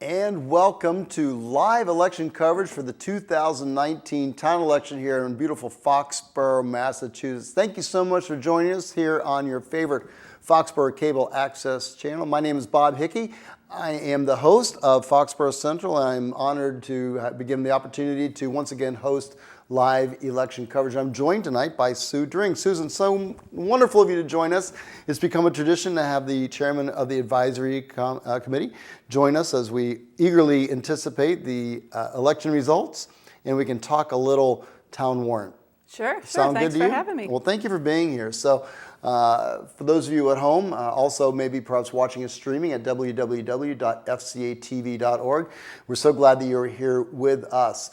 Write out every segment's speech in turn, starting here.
And welcome to live election coverage for the 2019 town election here in beautiful Foxboro, Massachusetts. Thank you so much for joining us here on your favorite Foxboro cable access channel. My name is Bob Hickey. I am the host of Foxboro Central, and I'm honored to be given the opportunity to once again host live election coverage. I'm joined tonight by Sue Dring. Susan, so wonderful of you to join us. It's become a tradition to have the chairman of the advisory committee join us as we eagerly anticipate the election results, and we can talk a little town warrant. Sure. Sound Thanks good to for you? having me. Well, thank you for being here. So for those of you at home, also maybe perhaps watching us streaming at www.fcatv.org, we're so glad that you're here with us.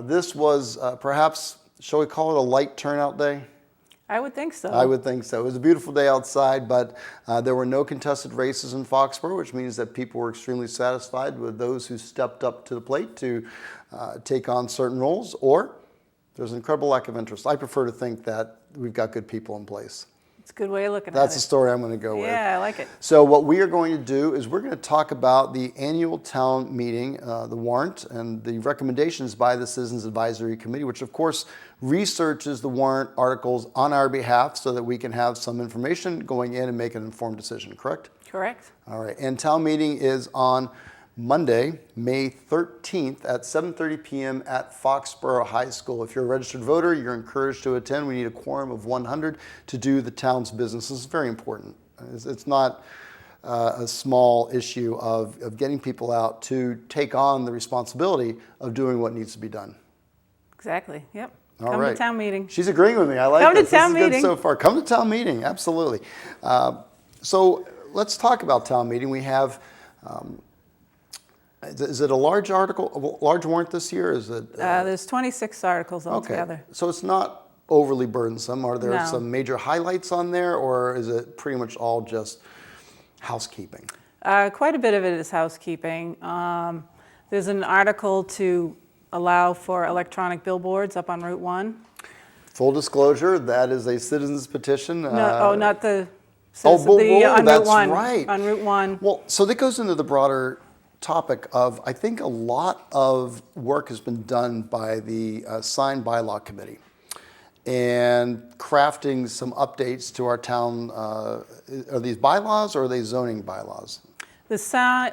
This was perhaps, shall we call it a light turnout day? I would think so. I would think so. It was a beautiful day outside, but there were no contested races in Foxboro, which means that people were extremely satisfied with those who stepped up to the plate to take on certain roles, or there's an incredible lack of interest. I prefer to think that we've got good people in place. It's a good way of looking at it. That's the story I'm going to go with. Yeah, I like it. So what we are going to do is we're going to talk about the annual town meeting, the warrant, and the recommendations by the Citizens Advisory Committee, which of course researches the warrant articles on our behalf so that we can have some information going in and make an informed decision, correct? Correct. All right, and town meeting is on Monday, May 13th at 7:30 p.m. at Foxboro High School. If you're a registered voter, you're encouraged to attend. We need a quorum of 100 to do the town's business. This is very important. It's not a small issue of getting people out to take on the responsibility of doing what needs to be done. Exactly. Yep. All Come right. to town meeting. She's agreeing with me. I like Come to this. town This is meeting. good so far. Come to town meeting. Absolutely. So let's talk about town meeting. We have. Is it a large article, a large warrant this year? Is it? There's 26 articles altogether. Okay, so it's not overly burdensome. Are there No. some major highlights on there, or is it pretty much all just housekeeping? Quite a bit of it is housekeeping. There's an article to allow for electronic billboards up on Route 1. Full disclosure, that is a citizen's petition. No, not the. Oh, on that's Route 1. right. On Route 1. Well, so that goes into the broader topic of, I think a lot of work has been done by the Sign Bylaw Committee and crafting some updates to our town. Are these bylaws or are they zoning bylaws? The sign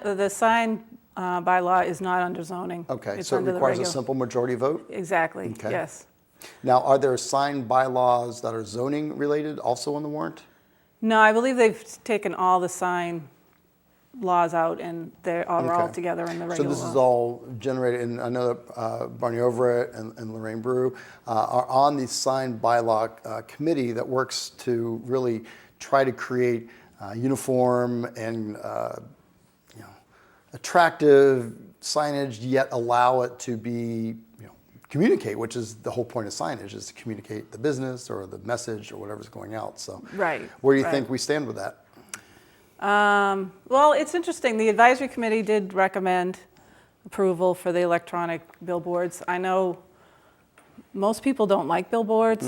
bylaw is not under zoning. Okay, It's so it under the requires a regular. simple majority vote? Exactly. Okay. Yes. Now, are there sign bylaws that are zoning related also on the warrant? No, I believe they've taken all the sign laws out and they're all Okay. together in the So regular this law. is all generated, and I know that Barney Overett and Lorraine Brew are on the sign bylaw committee that works to really try to create uniform and attractive signage, yet allow it to be communicate, which is the whole point of signage, is to communicate the business or the message or whatever's going out. So Right. where do you right. think we stand with that? Well, it's interesting. The advisory committee did recommend approval for the electronic billboards. I know most people don't like billboards.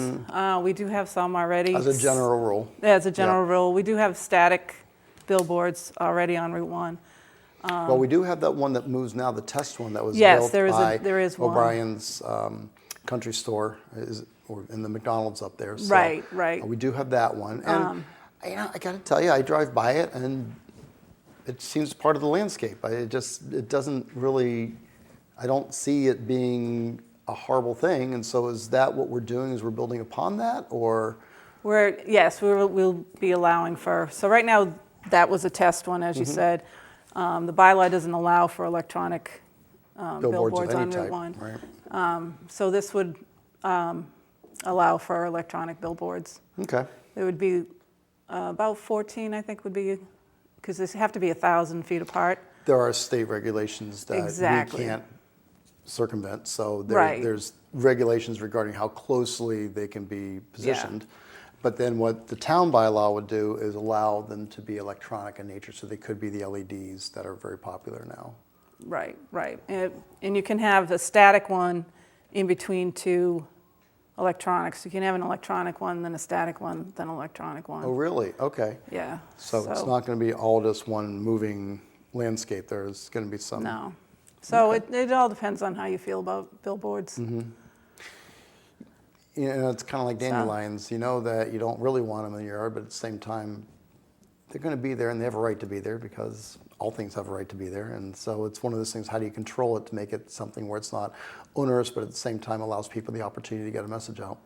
We do have some already. As a general rule. Yeah, as a general rule. We do have static billboards already on Route 1. Well, we do have that one that moves now, the test one that was Yes, built there by is one. O'Brien's Country Store, or in the McDonald's up there. So, Right. we do have that one. And I got to tell you, I drive by it and it seems part of the landscape. It doesn't really, I don't see it being a horrible thing. And so is that what we're doing, is we're building upon that, or? Yes, we'll be allowing for, so right now that was a test one, as you said. The bylaw doesn't allow for electronic billboards of any on type, Route 1. right? So this would allow for electronic billboards. Okay. There would be about 14, I think, would be, because they have to be 1,000 feet apart. There are state regulations that Exactly. we can't circumvent, so Right. there's regulations regarding how closely they can be positioned. But then what the town bylaw would do is allow them to be electronic in nature, so they could be the LEDs that are very popular now. Right. And you can have a static one in between two electronics. You can have an electronic one, then a static one, then an electronic one. Oh, really? Okay. Yeah. So it's not going to be all just one moving landscape. There's going to be some. No. So it all depends on how you feel about billboards. It's kind of like dandelions. You know that you don't really want them in your yard, but at the same time, they're going to be there, and they have a right to be there because all things have a right to be there. And so it's one of those things, how do you control it to make it something where it's not onerous, but at the same time allows people the opportunity to get a message out?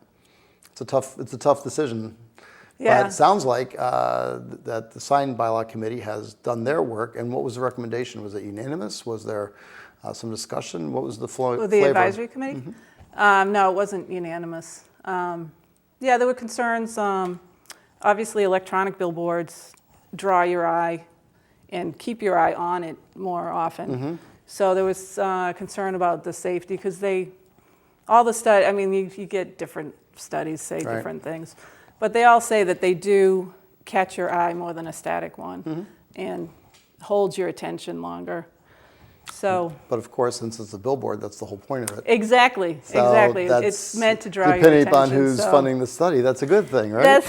It's a tough decision. Yeah. But it sounds like that the sign bylaw committee has done their work. And what was the recommendation? Was it unanimous? Was there some discussion? What was the With the flavor? advisory committee? No, it wasn't unanimous. Yeah, there were concerns. Obviously, electronic billboards draw your eye and keep your eye on it more often. So there was concern about the safety because all the study, I mean, you get different studies say Right. different things, but they all say that they do catch your eye more than a static one and hold your attention longer. So But of course, since it's a billboard, that's the whole point of it. exactly. It's meant to draw your attention. Depending upon who's funding the study, that's a good thing, right?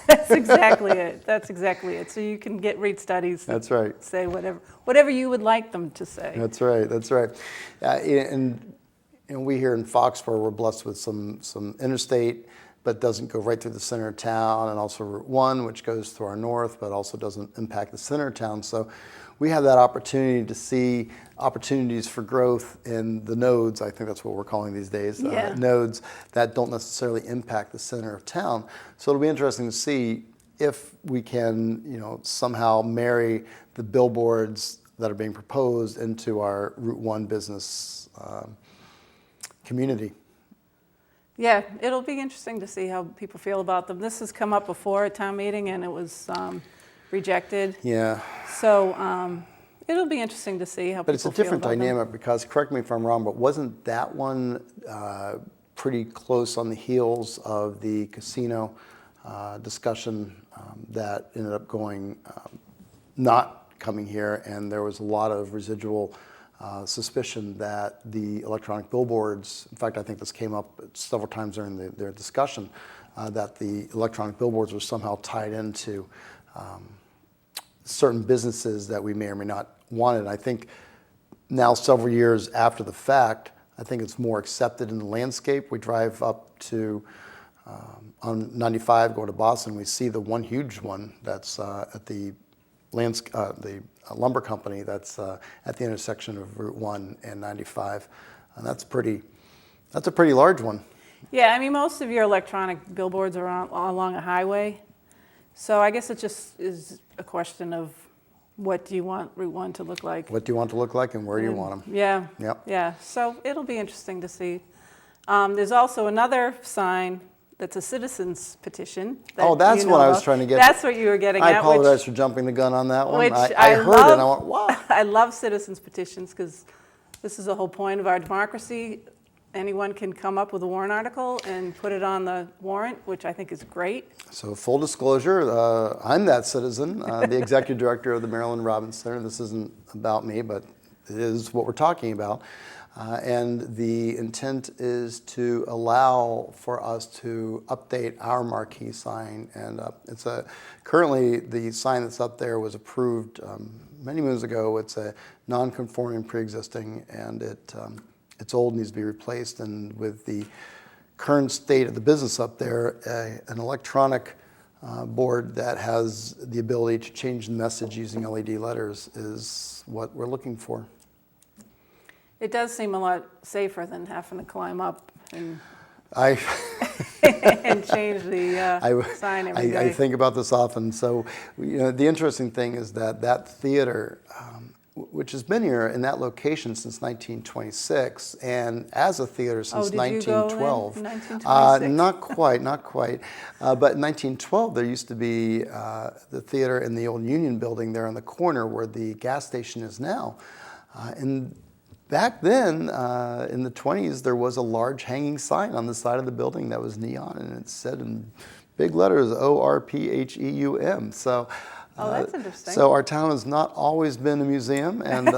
That's exactly it. That's exactly it. So you can read studies that That's right. say whatever you would like them to say. That's right. That's right. And we here in Foxboro, we're blessed with some interstate, but doesn't go right through the center of town, and also Route 1, which goes through our north, but also doesn't impact the center of town. So we have that opportunity to see opportunities for growth in the nodes. I think that's what we're calling these days, Yeah. nodes that don't necessarily impact the center of town. So it'll be interesting to see if we can, somehow marry the billboards that are being proposed into our Route 1 business community. Yeah, it'll be interesting to see how people feel about them. This has come up before at town meeting, and it was rejected. Yeah. So it'll be interesting to see how people feel about them. But it's a different dynamic because, correct me if I'm wrong, but wasn't that one pretty close on the heels of the casino discussion that ended up not coming here, and there was a lot of residual suspicion that the electronic billboards, in fact, I think this came up several times during their discussion, that the electronic billboards were somehow tied into certain businesses that we may or may not want. And I think now, several years after the fact, I think it's more accepted in the landscape. We drive up to on 95 going to Boston, we see the one huge one that's at the lumber company that's at the intersection of Route 1 and 95, and that's a pretty large one. Yeah, I mean, most of your electronic billboards are along a highway, so I guess it just is a question of what do you want Route 1 to look like? What do you want to look like, and where do you want them? Yeah. Yep. Yeah. So it'll be interesting to see. There's also another sign that's a citizen's petition. That's what I was trying to get. That's what you were getting at. I apologize for jumping the gun on that one. Which I heard it and I went, wow. I love citizens petitions because this is the whole point of our democracy. Anyone can come up with a warrant article and put it on the warrant, which I think is great. So full disclosure, I'm that citizen, the executive director of the Marilyn Robbins Center. This isn't about me, but it is what we're talking about. And the intent is to allow for us to update our marquee sign. And currently the sign that's up there was approved many moons ago. It's a non-conforming pre-existing, and it's old, needs to be replaced. And with the current state of the business up there, an electronic board that has the ability to change the message using LED letters is what we're looking for. It does seem a lot safer than having to climb up and and change the sign every day. I think about this often. So, the interesting thing is that theater, which has been here in that location since 1926, and as a theater since 1912. Did you go in 1926? Not quite. But in 1912, there used to be the theater in the old Union Building there on the corner where the gas station is now, and back then, in the 20s, there was a large hanging sign on the side of the building that was neon, and it said in big letters, ORPHEUM. So, that's interesting. So our town has not always been a museum, and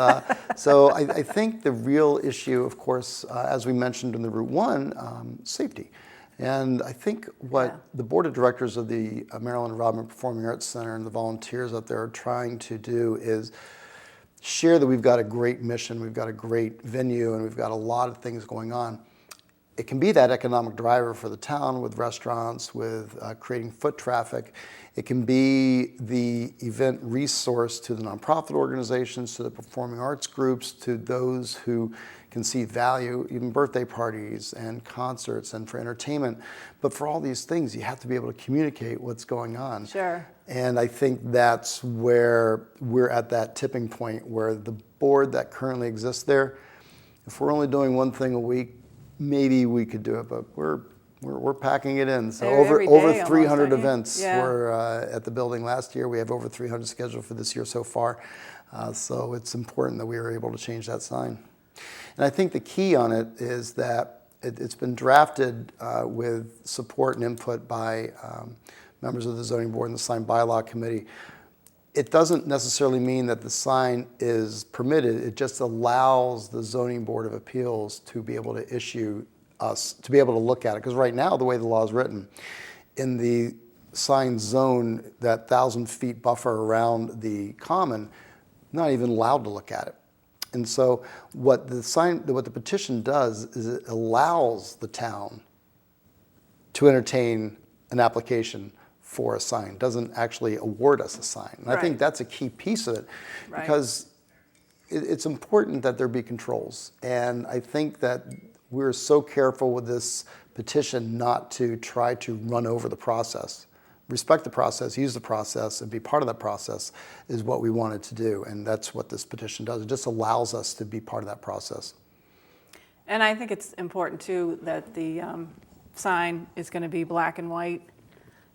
so I think the real issue, of course, as we mentioned in the Route 1, safety. And I think what the board of directors of the Marilyn Robbins Performing Arts Center and the volunteers out there are trying to do is share that we've got a great mission, we've got a great venue, and we've got a lot of things going on, it can be that economic driver for the town with restaurants, with creating foot traffic. It can be the event resource to the nonprofit organizations, to the performing arts groups, to those who can see value, even birthday parties and concerts and for entertainment. But for all these things, you have to be able to communicate what's going on. Sure. And I think that's where we're at that tipping point where the board that currently exists there, if we're only doing one thing a week, maybe we could do it, but we're packing it in. So over 300 events were at the building last year. We have over 300 scheduled for this year so far. So it's important that we were able to change that sign. And I think the key on it is that it's been drafted with support and input by members of the zoning board and the sign bylaw committee. It doesn't necessarily mean that the sign is permitted. It just allows the zoning board of appeals to be able to issue us, to be able to look at it. Because right now, the way the law is written, in the sign zone, that 1,000 feet buffer around the common, not even allowed to look at it. And so what the petition does is it allows the town to entertain an application for a sign, doesn't actually award us a sign. And I think that's a key piece of it, because it's important that there be controls. And I think that we're so careful with this petition not to try to run over the process. Respect the process, use the process, and be part of that process is what we wanted to do. And that's what this petition does. It just allows us to be part of that process. And I think it's important, too, that the sign is going to be black and white.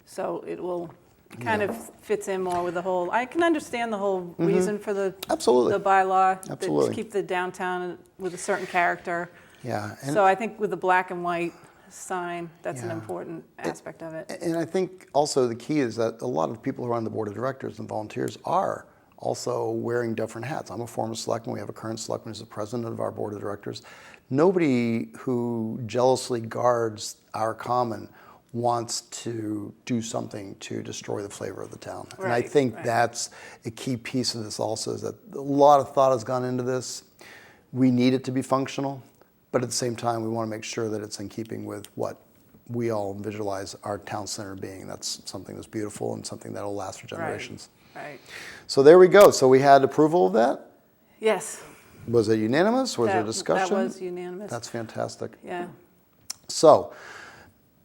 So it will kind of fits in more with the whole, I can understand the whole reason for the bylaw, to keep the downtown with a certain character. Yeah. So I think with the black and white sign, that's an important aspect of it. And I think also the key is that a lot of people who are on the board of directors and volunteers are also wearing different hats. I'm a former selectman. We have a current selectman who's the president of our board of directors. Nobody who jealously guards our common wants to do something to destroy the flavor of the town. And I think that's a key piece of this also, is that a lot of thought has gone into this. We need it to be functional, but at the same time, we want to make sure that it's in keeping with what we all visualize our town center being. That's something that's beautiful and something that'll last for generations. Right. So there we go. So we had approval of that? Yes. Was it unanimous? Was there discussion? That was unanimous. That's fantastic. Yeah. So,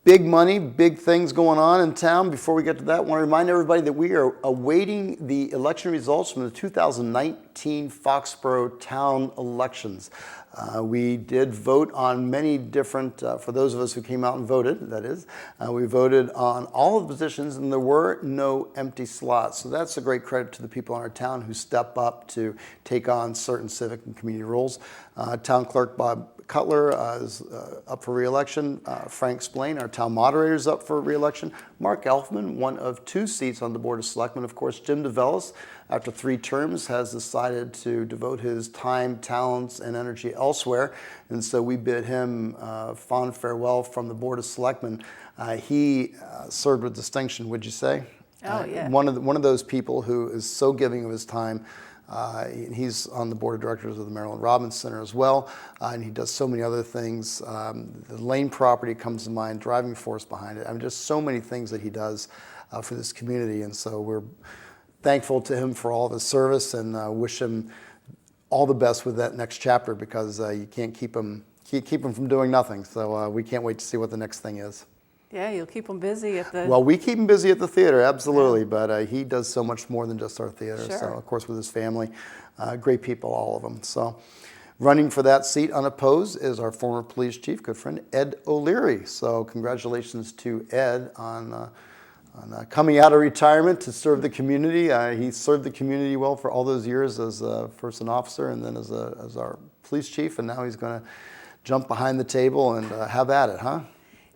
big money, big things going on in town. Before we get to that, I want to remind everybody that we are awaiting the election results from the 2019 Foxboro town elections. We did vote on many different, for those of us who came out and voted, that is, we voted on all of the positions and there were no empty slots. So that's a great credit to the people in our town who step up to take on certain civic and community roles. Town Clerk Bob Cutler is up for re-election. Frank Splain, our town moderator, is up for re-election. Mark Elfman, one of 2 seats on the Board of Selectmen. Of course, Jim DeVellis, after 3 terms, has decided to devote his time, talents, and energy elsewhere. And so we bid him fond farewell from the Board of Selectmen. He served with distinction, would you say? Oh, yeah. One of those people who is so giving of his time. He's on the board of directors of the Marilyn Robbins Center as well, and he does so many other things. The Lane property comes to mind, driving force behind it. I mean, just so many things that he does for this community, and so we're thankful to him for all of his service and wish him all the best with that next chapter, because you can't keep him from doing nothing. So we can't wait to see what the next thing is. Yeah, you'll keep him busy at the... Well, we keep him busy at the theater, absolutely, but he does so much more than just our theater. Sure. So, of course, with his family, great people, all of them. So, running for that seat unopposed is our former police chief, good friend, Ed O'Leary. So, congratulations to Ed on coming out of retirement to serve the community. He served the community well for all those years as first an officer and then as our police chief, and now he's going to jump behind the table and have at it, huh?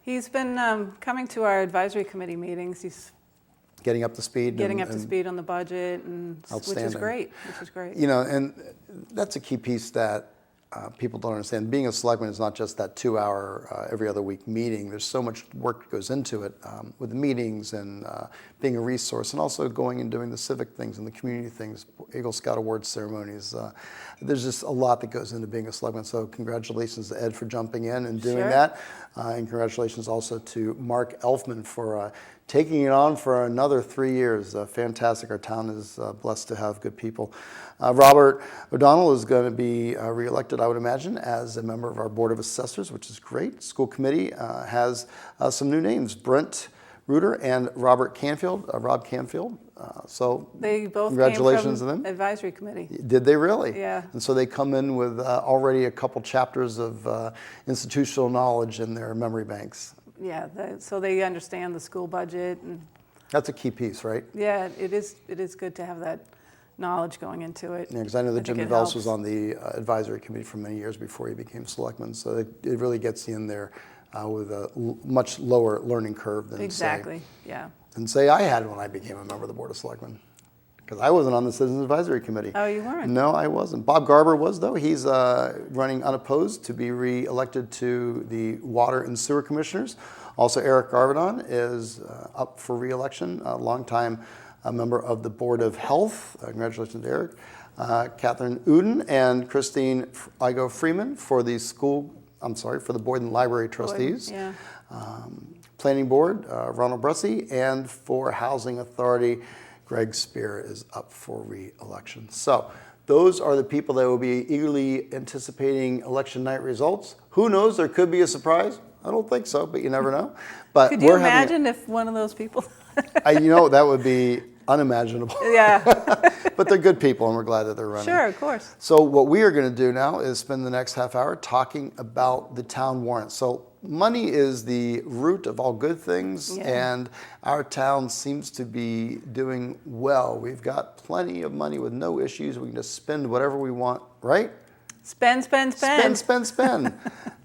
He's been coming to our advisory committee meetings. He's getting up to speed. Getting up to speed on the budget, and which is great. You know, and that's a key piece that people don't understand. Being a selectman is not just that 2-hour every other week meeting. There's so much work that goes into it with the meetings and being a resource, and also going and doing the civic things and the community things, Eagle Scout Awards ceremonies. There's just a lot that goes into being a selectman. So congratulations to Ed for jumping in and doing that. And congratulations also to Mark Elfman for taking it on for another 3 years. Fantastic. Our town is blessed to have good people. Robert O'Donnell is going to be reelected, I would imagine, as a member of our Board of Assessors, which is great. School Committee has some new names, Brent Reuter and Robert Canfield, Rob Canfield. So They both congratulations came to from them. advisory committee. Did they really? Yeah. And so they come in with already a couple chapters of institutional knowledge in their memory banks. Yeah, so they understand the school budget. And That's a key piece, right? yeah, it is good to have that knowledge going into it. Yeah, because I know that Jim think it DeVels was helps. on the advisory committee for many years before he became selectman. So it really gets you in there with a much lower learning curve than Exactly, yeah. say I had when I became a member of the Board of Selectmen. Because I wasn't on the Citizens Advisory Committee. Oh, you weren't? No, I wasn't. Bob Garber was, though. He's running unopposed to be re-elected to the Water and Sewer Commissioners. Also, Eric Garvadon is up for re-election, a longtime member of the Board of Health. Congratulations to Eric. Catherine Uden and Christine Igo Freeman for the for the Board and Library Trustees. Yeah. Planning Board, Ronald Brussy, and for Housing Authority, Greg Spear is up for re-election. So those are the people that will be eagerly anticipating election night results. Who knows? There could be a surprise. I don't think so, but you never know. But Could you imagine if one of those people? that would be unimaginable. Yeah. But they're good people, and we're glad that they're running. Sure, of course. So what we are going to do now is spend the next half hour talking about the town warrant. So money is the root of all good things, and our town seems to be doing well. We've got plenty of money with no issues. We can just spend whatever we want, right? Spend. Spend.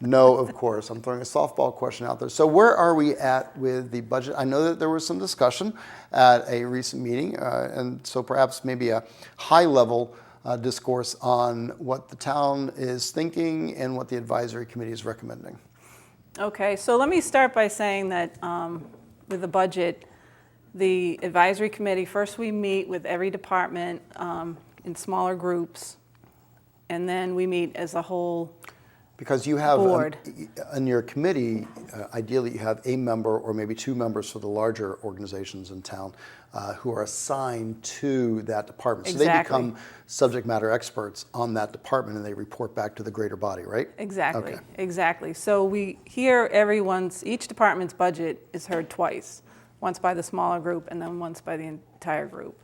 No, of course. I'm throwing a softball question out there. So where are we at with the budget? I know that there was some discussion at a recent meeting, and so perhaps maybe a high-level discourse on what the town is thinking and what the advisory committee is recommending. Okay, so let me start by saying that with the budget, the advisory committee, first we meet with every department in smaller groups, and then we meet as a whole Because you have, board. on your committee, ideally you have a member or maybe two members for the larger organizations in town who are assigned to that department. So they Exactly. become subject matter experts on that department and they report back to the greater body, right? Exactly, Okay. exactly. So we hear each department's budget is heard twice, once by the smaller group and then once by the entire group.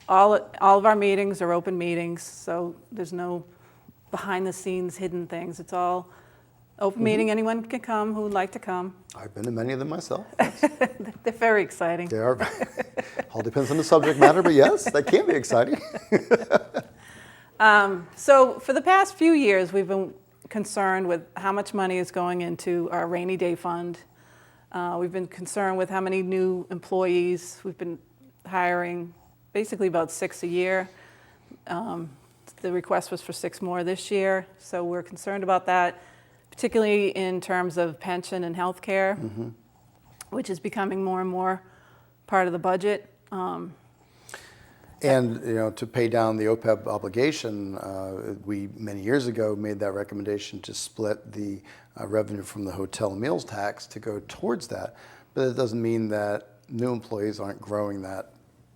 All of our meetings are open meetings, so there's no behind the scenes hidden things. It's all open meeting. Anyone can come who would like to come. I've been to many of them myself. They're very exciting. They are. All depends on the subject matter, but yes, that can be exciting. So for the past few years, we've been concerned with how much money is going into our rainy day fund. We've been concerned with how many new employees. We've been hiring basically about 6 a year. The request was for 6 more this year, so we're concerned about that, particularly in terms of pension and health care, which is becoming more and more part of the budget. And to pay down the OPEB obligation, we many years ago made that recommendation to split the revenue from the hotel and meals tax to go towards that. But it doesn't mean that new employees aren't growing that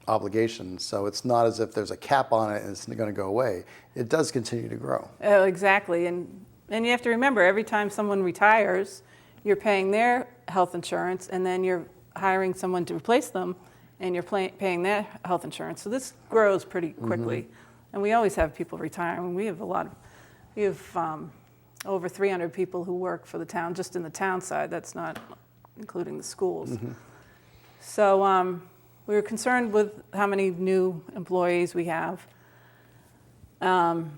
obligation. So it's not as if there's a cap on it and it's going to go away. It does continue to grow. Exactly, and you have to remember, every time someone retires, you're paying their health insurance, and then you're hiring someone to replace them, and you're paying their health insurance. So this grows pretty quickly, and we always have people retiring. We have over 300 people who work for the town, just in the town side. That's not including the schools. So we were concerned with how many new employees we have. And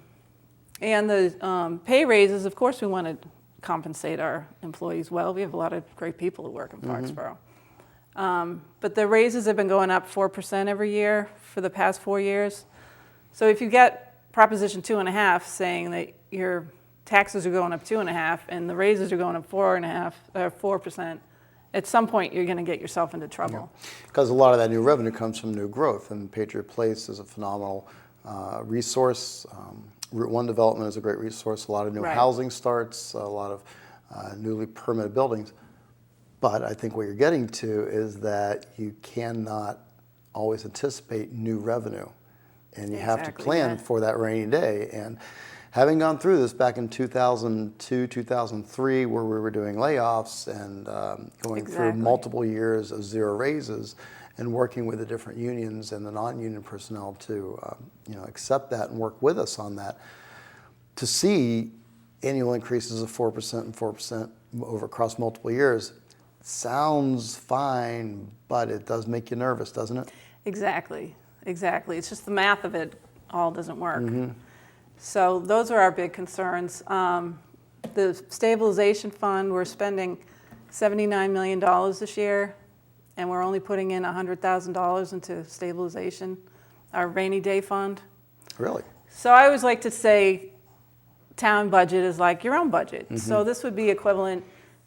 the pay raises, of course, we want to compensate our employees well. We have a lot of great people who work in Foxboro. But the raises have been going up 4% every year for the past 4 years. So if you get Proposition 2.5 saying that your taxes are going up 2.5 and the raises are going up 4.5 or 4%, at some point you're going to get yourself into trouble. Because a lot of that new revenue comes from new growth, and Patriot Place is a phenomenal resource. Route 1 development is a great resource. A lot of new housing starts, a lot of newly permitted buildings. But I think what you're getting to is that you cannot always anticipate new revenue, and you have to plan for that rainy day. And having gone through this back in 2002, 2003, where we were doing layoffs and going through multiple years of zero raises, and working with the different unions and the non-union personnel to accept that and work with us on that, to see annual increases of 4% and 4% across multiple years sounds fine, but it does make you nervous, doesn't it? Exactly. It's just the math of it all doesn't work. So those are our big concerns. The stabilization fund, we're spending $79 million this year, and we're only putting in $100,000 into stabilization, our rainy day fund. Really? So I always like to say town budget is like your own budget. So this would be equivalent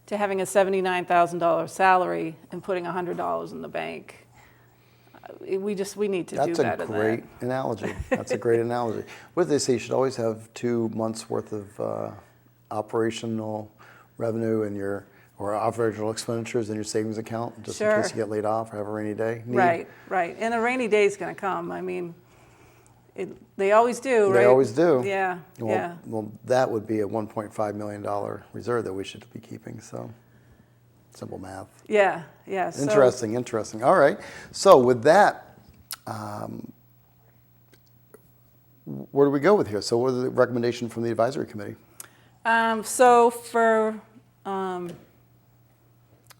to having a $79,000 salary and putting $100 in the bank. We need to do better than that. That's a great analogy. That's a great analogy. What they say, you should always have 2 months worth of operational revenue or operational expenditures in your savings account, just in case you get laid off or have a rainy day. Right. And a rainy day is going to come. I mean, they always do, right? They always do. Yeah. Well, that would be a $1.5 million reserve that we should be keeping. So, simple math. Yeah. Interesting. All right. So with that, where do we go with here? So what is the recommendation from the advisory committee? So for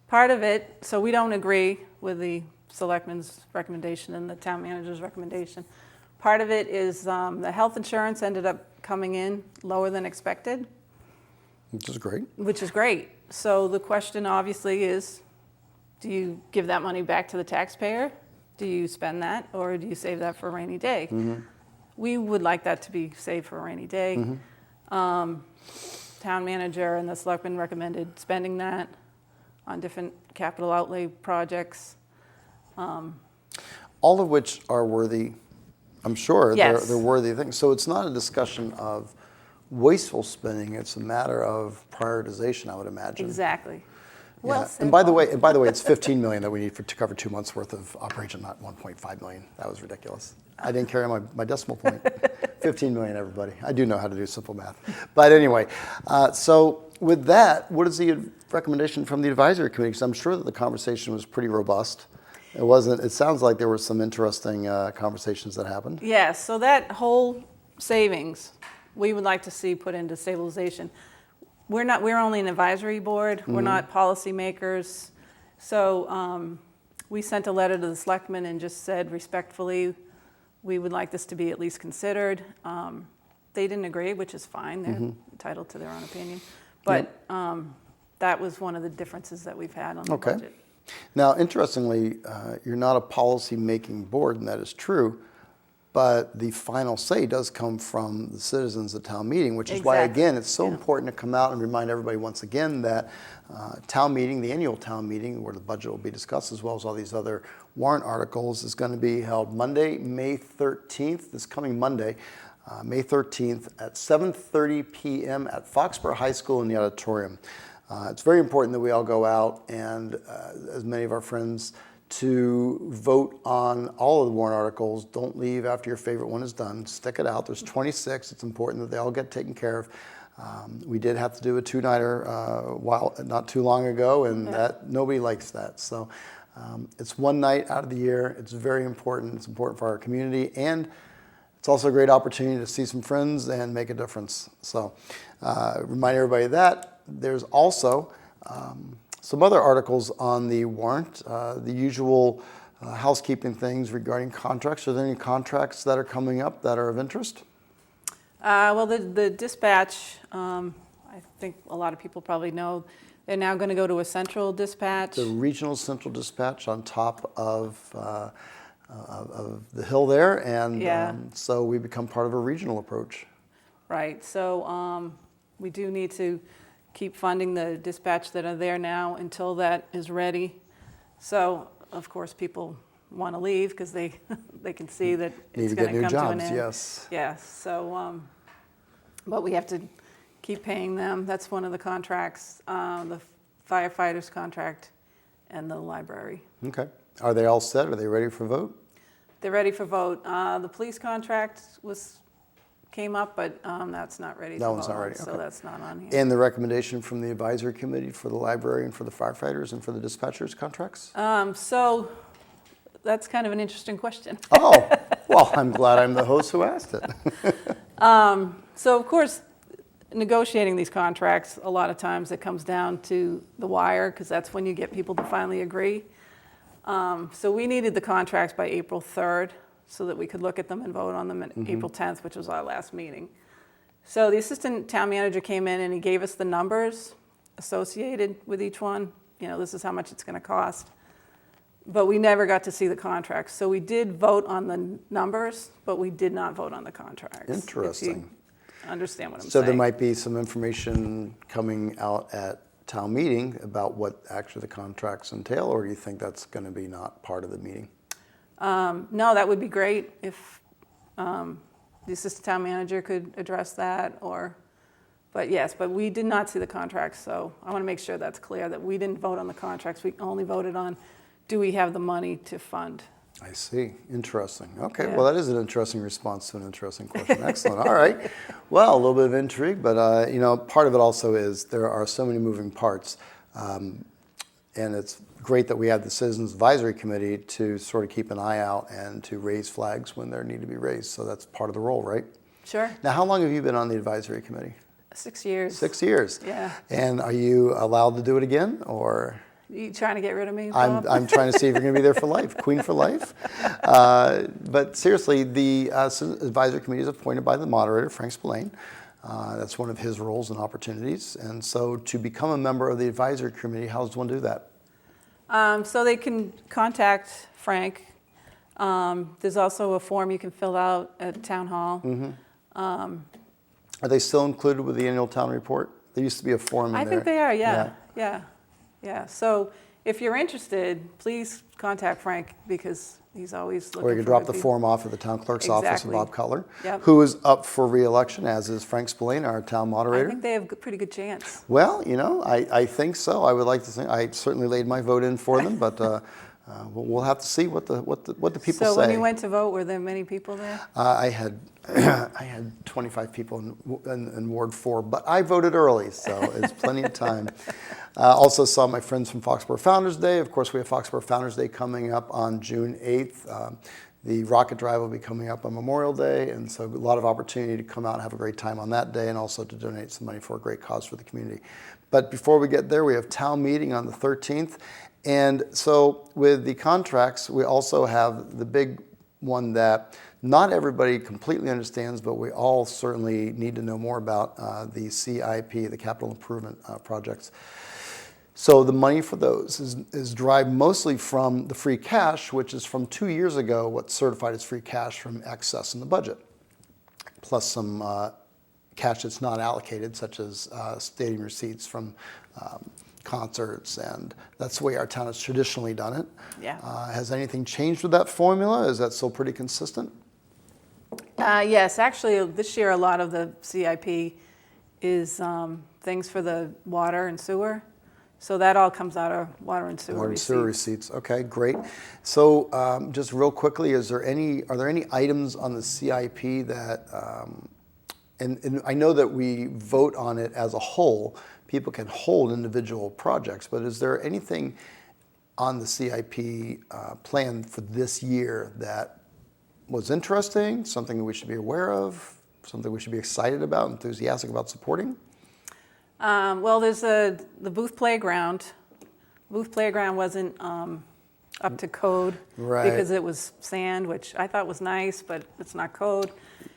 part of it, so we don't agree with the selectmen's recommendation and the town manager's recommendation. Part of it is the health insurance ended up coming in lower than expected. Which is great. So the question obviously is, do you give that money back to the taxpayer? Do you spend that, or do you save that for a rainy day? We would like that to be saved for a rainy day. Town manager and the selectmen recommended spending that on different capital outlay projects. All of which are worthy. I'm sure they're worthy things. So it's not a discussion of wasteful spending. It's a matter of prioritization, I would imagine. Exactly. Yeah. And by the way, it's $15 million that we need to cover 2 months worth of operation, not $1.5 million. That was ridiculous. I didn't carry my decimal point. 15 million, everybody. I do know how to do simple math. But anyway, so with that, what is the recommendation from the advisory committee? Because I'm sure that the conversation was pretty robust. It sounds like there were some interesting conversations that happened. Yeah, so that whole savings, we would like to see put into stabilization. We're only an advisory board. We're not policymakers. So we sent a letter to the selectmen and just said respectfully, we would like this to be at least considered. They didn't agree, which is fine. They're entitled to their own opinion. But that was one of the differences that we've had on the budget. Now, interestingly, you're not a policy-making board, and that is true, but the final say does come from the citizens at town meeting, which is why, again, it's so important to come out and remind everybody once again that town meeting, the annual town meeting, where the budget will be discussed, as well as all these other warrant articles, is going to be held Monday, May 13th, this coming Monday, May 13th at 7:30 p.m. at Foxboro High School in the auditorium. It's very important that we all go out and, as many of our friends, to vote on all of the warrant articles. Don't leave after your favorite one is done. Stick it out. There's 26. It's important that they all get taken care of. We did have to do a 2-nighter not too long ago, and that nobody likes that. So it's one night out of the year. It's very important. It's important for our community, and it's also a great opportunity to see some friends and make a difference. So remind everybody of that. There's also some other articles on the warrant, the usual housekeeping things regarding contracts. Are there any contracts that are coming up that are of interest? Well, the dispatch, I think a lot of people probably know, they're now going to go to a central dispatch. The regional central dispatch on top of of the hill there, and Yeah. so we become part of a regional approach. Right, so we do need to keep funding the dispatch that are there now until that is ready. So, of course, people want to leave because they can see that it's going to come to an end. Yes. Yes, so, but we have to keep paying them. That's one of the contracts, the firefighters contract and the library. Okay. Are they all set? Are they ready for vote? They're ready for vote. The police contract came up, but that's not ready to vote. That one's not ready, So okay. that's not on here. And the recommendation from the advisory committee for the library and for the firefighters and for the dispatchers contracts? So that's kind of an interesting question. Oh, well, I'm glad I'm the host who asked it. So of course, negotiating these contracts, a lot of times it comes down to the wire because that's when you get people to finally agree. So we needed the contracts by April 3rd so that we could look at them and vote on them at April 10th, which was our last meeting. So the assistant town manager came in and he gave us the numbers associated with each one. You know, this is how much it's going to cost. But we never got to see the contracts. So we did vote on the numbers, but we did not vote on the contracts. Interesting. If you understand what I'm So saying. there might be some information coming out at town meeting about what actually the contracts entail, or do you think that's going to be not part of the meeting? No, that would be great if the assistant town manager could address that, but yes, but we did not see the contracts, so I want to make sure that's clear, that we didn't vote on the contracts. We only voted on, do we have the money to fund? I see. Interesting. Okay. Yeah. Well, that is an interesting response to an interesting question. Excellent. All right. Well, a little bit of intrigue, but part of it also is there are so many moving parts, and it's great that we have the Citizens Advisory Committee to sort of keep an eye out and to raise flags when there need to be raised. So that's part of the role, right? Sure. Now, how long have you been on the advisory committee? 6 years. 6 years. Yeah. And are you allowed to do it again, or? You trying to get rid of me, Bob? I'm trying to see if you're going to be there for life, queen for life. But seriously, the advisory committee is appointed by the moderator, Frank Spillane. That's one of his roles and opportunities. And so to become a member of the advisory committee, how does one do that? So they can contact Frank. There's also a form you can fill out at Town Hall. Are they still included with the annual town report? There used to be a form in there. I think they are, yeah. So if you're interested, please contact Frank because he's always looking for Or you can drop the good form off at the town clerk's office of Exactly. Bob Cutler, Yep. who is up for re-election, as is Frank Spillane, our town people. I moderator. think they have a pretty good chance. Well, I think so. I would like to think. I certainly laid my vote in for them, but we'll have to see what the people So say. when you went to vote, were there many people there? I had 25 people in Ward 4, but I voted early, so it's plenty of time. Also saw my friends from Foxboro Founders Day. Of course, we have Foxboro Founders Day coming up on June 8th. The rocket drive will be coming up on Memorial Day, and so a lot of opportunity to come out and have a great time on that day, and also to donate some money for a great cause for the community. But before we get there, we have town meeting on the 13th, and so with the contracts, we also have the big one that not everybody completely understands, but we all certainly need to know more about, the CIP, the capital improvement projects. So the money for those is derived mostly from the free cash, which is from 2 years ago, what's certified as free cash from excess in the budget, plus some cash that's not allocated, such as stadium receipts from concerts, and that's the way our town has traditionally done it. Yeah. Has anything changed with that formula? Is that still pretty consistent? Yes, actually, this year a lot of the CIP is things for the water and sewer. So that all comes out of water and sewer Water and receipts. sewer receipts. Okay, great. So just real quickly, are there any items on the CIP that, and I know that we vote on it as a whole, people can hold individual projects, but is there anything on the CIP plan for this year that was interesting, something that we should be aware of, something we should be excited about, enthusiastic about supporting? Well, there's the Booth Playground. Booth Playground wasn't up to code Right. because it was sand, which I thought was nice, but it's not code.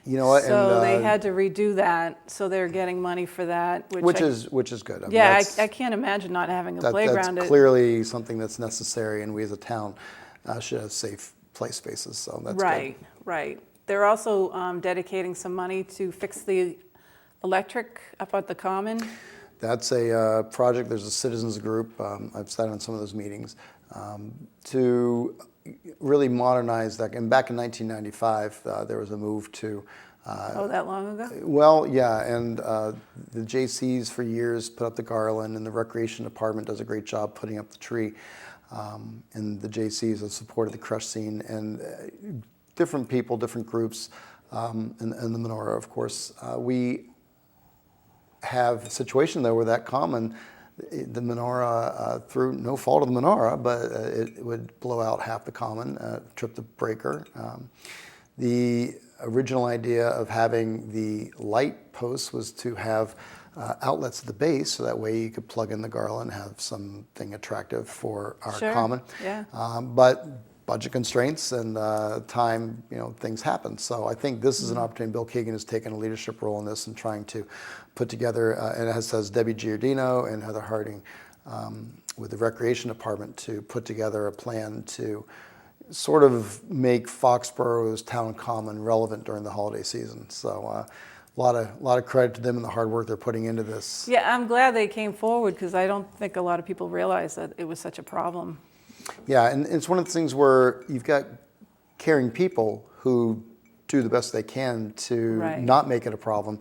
You know what? So and, they had to redo that, so they're getting money for that. which is good. I mean, yeah, that's- I can't imagine not having a That's playground. clearly something that's necessary, and we as a town should have safe play spaces. So that's right, good. right. They're also dedicating some money to fix the electric up at the Common. That's a project. There's a citizens group. I've sat on some of those meetings to really modernize that. And back in 1995, there was a move to. That long ago? Well, yeah, and the JCs for years put up the garland, and the recreation department does a great job putting up the tree. And the JCs have supported the crush scene, and different people, different groups, and the menorah, of course. We have a situation there where that Common, the menorah, through no fault of the menorah, but it would blow out half the Common, trip the breaker. The original idea of having the light posts was to have outlets at the base, so that way you could plug in the garland, have something attractive for our Sure. Common. Yeah. But budget constraints and time, things happen. So I think this is an opportunity. Bill Keegan has taken a leadership role in this and trying to put together, and as says Debbie Giordino and Heather Harding with the Recreation Department, to put together a plan to sort of make Foxboro's town common relevant during the holiday season. So a lot of credit to them and the hard work they're putting into this. Yeah, I'm glad they came forward because I don't think a lot of people realize that it was such a problem. Yeah, and it's one of the things where you've got caring people who do the best they can to Right. not make it a problem.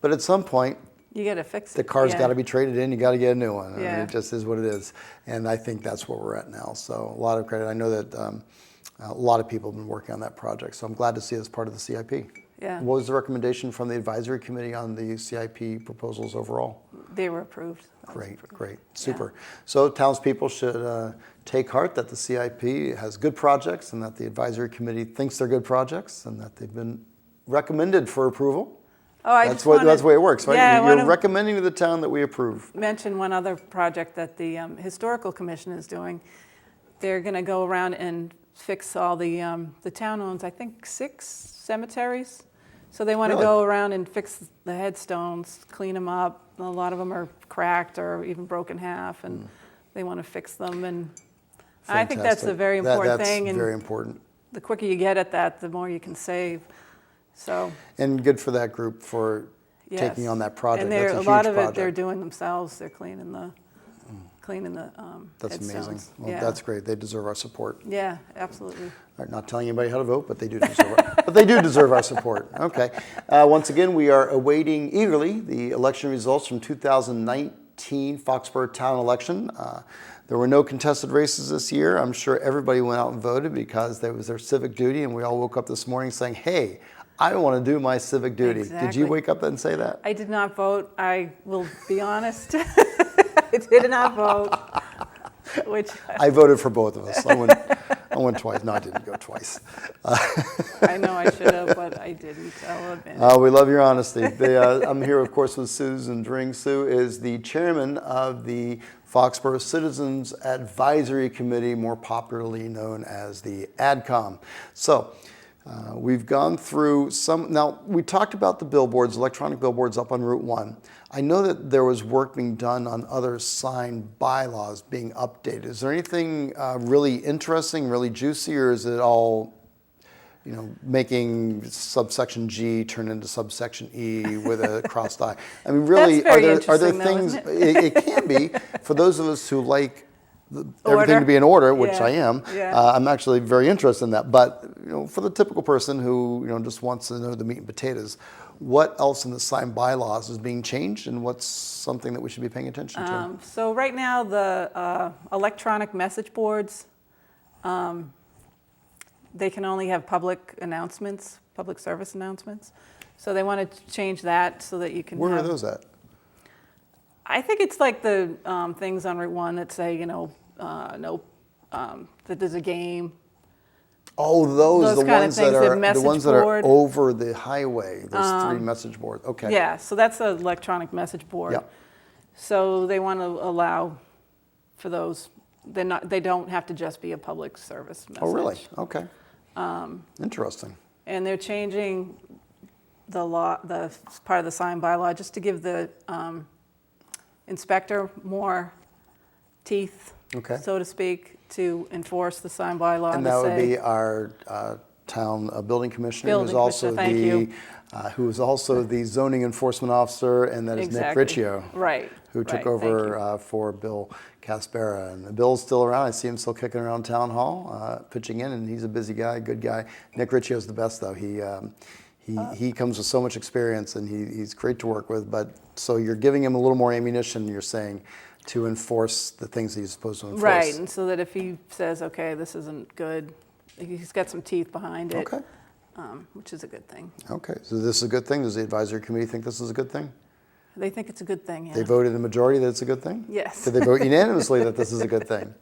But at some point, You got to fix it. the car's Yeah. got to be traded in. You got to get a new one. I mean, Yeah. it just is what it is. And I think that's where we're at now. So a lot of credit. I know that a lot of people have been working on that project. So I'm glad to see it as part of the CIP. Yeah. What was the recommendation from the advisory committee on the CIP proposals overall? They were approved. Great, super. So townspeople should take heart that the CIP has good projects and that the advisory committee thinks they're good projects and that they've been recommended for approval. Oh, That's the way it works, right? Yeah, You're recommending to the town that we approve. Mention one other project that the Historical Commission is doing. They're going to go around and fix all the town owns, I think, 6 cemeteries. So they want to Really? go around and fix the headstones, clean them up. A lot of them are cracked or even broken half, and they want to fix them. And I think that's a very important thing. That's And very important. the quicker you get at that, the more you can save. So And good for that group for yes. taking on that project. And That's a a huge lot of project. it they're doing themselves. They're cleaning the That's headstones. amazing. Well, Yeah. that's great. They deserve our support. Yeah, absolutely. All right, not telling anybody how to vote, but they do deserve but they do deserve our support. Okay. Once again, we are awaiting eagerly the election results from 2019 Foxborough town election. There were no contested races this year. I'm sure everybody went out and voted because that was their civic duty, and we all woke up this morning saying, hey, I want to do my civic duty. Did Exactly. you wake up and say that? I did not vote. I will be honest. I did not vote. Which I voted for both of us. I went twice. No, I didn't go twice. I know I should have, but I didn't. I'll admit. We love your honesty. I'm here, of course, with Susan Dring. Sue is the chairman of the Foxborough Citizens Advisory Committee, more popularly known as the ADCOM. So we've gone through some. Now, we talked about the billboards, electronic billboards up on Route 1. I know that there was work being done on other sign bylaws being updated. Is there anything really interesting, really juicy, or is it all, making subsection G turn into subsection E with a crossed I? I mean, really, That's are there very things? interesting, though, It can be for those of us who like everything to be in order, which Yeah. I am. Yeah. I'm actually very interested in that. But for the typical person who just wants to know the meat and potatoes, what else in the sign bylaws is being changed, and what's something that we should be paying attention to? So right now, the electronic message boards, they can only have public announcements, public service announcements. So they want to change that so that you can Where have... are those at? I think it's like the things on Route 1 that say, no, that there's a game. Oh, those the kind of ones things, that the are the message ones that are board. over the highway. Those 3 message boards. Okay. Yeah, so that's an electronic message board. Yeah. So they want to allow for those. They don't have to just be a public service message. Oh, really? Okay. Interesting. And they're changing the law, the part of the sign bylaw, just to give the inspector more teeth Okay. so to speak, to enforce the sign bylaw. And to that would say- be our town building commissioner, Building commissioner, thank you. who is also the zoning enforcement officer, and that is Nick Exactly. Riccio, Right. who took right, thank over for Bill Caspera. And Bill's still around. I see him still kicking around town hall, pitching in, and he's a busy guy, good guy. Nick Riccio's the best, though. He comes with so much experience, and he's great to work with. But so you're giving him a little more ammunition, you're saying, to enforce the things that he's supposed to enforce. Right, and so that if he says, okay, this isn't good, he's got some teeth behind it, Okay. Which is a good thing. Okay, so this is a good thing. Does the advisory committee think this is a good thing? They think it's a good thing, yeah. They voted a majority that it's a good thing? Yes. Did they vote unanimously that this is a good thing?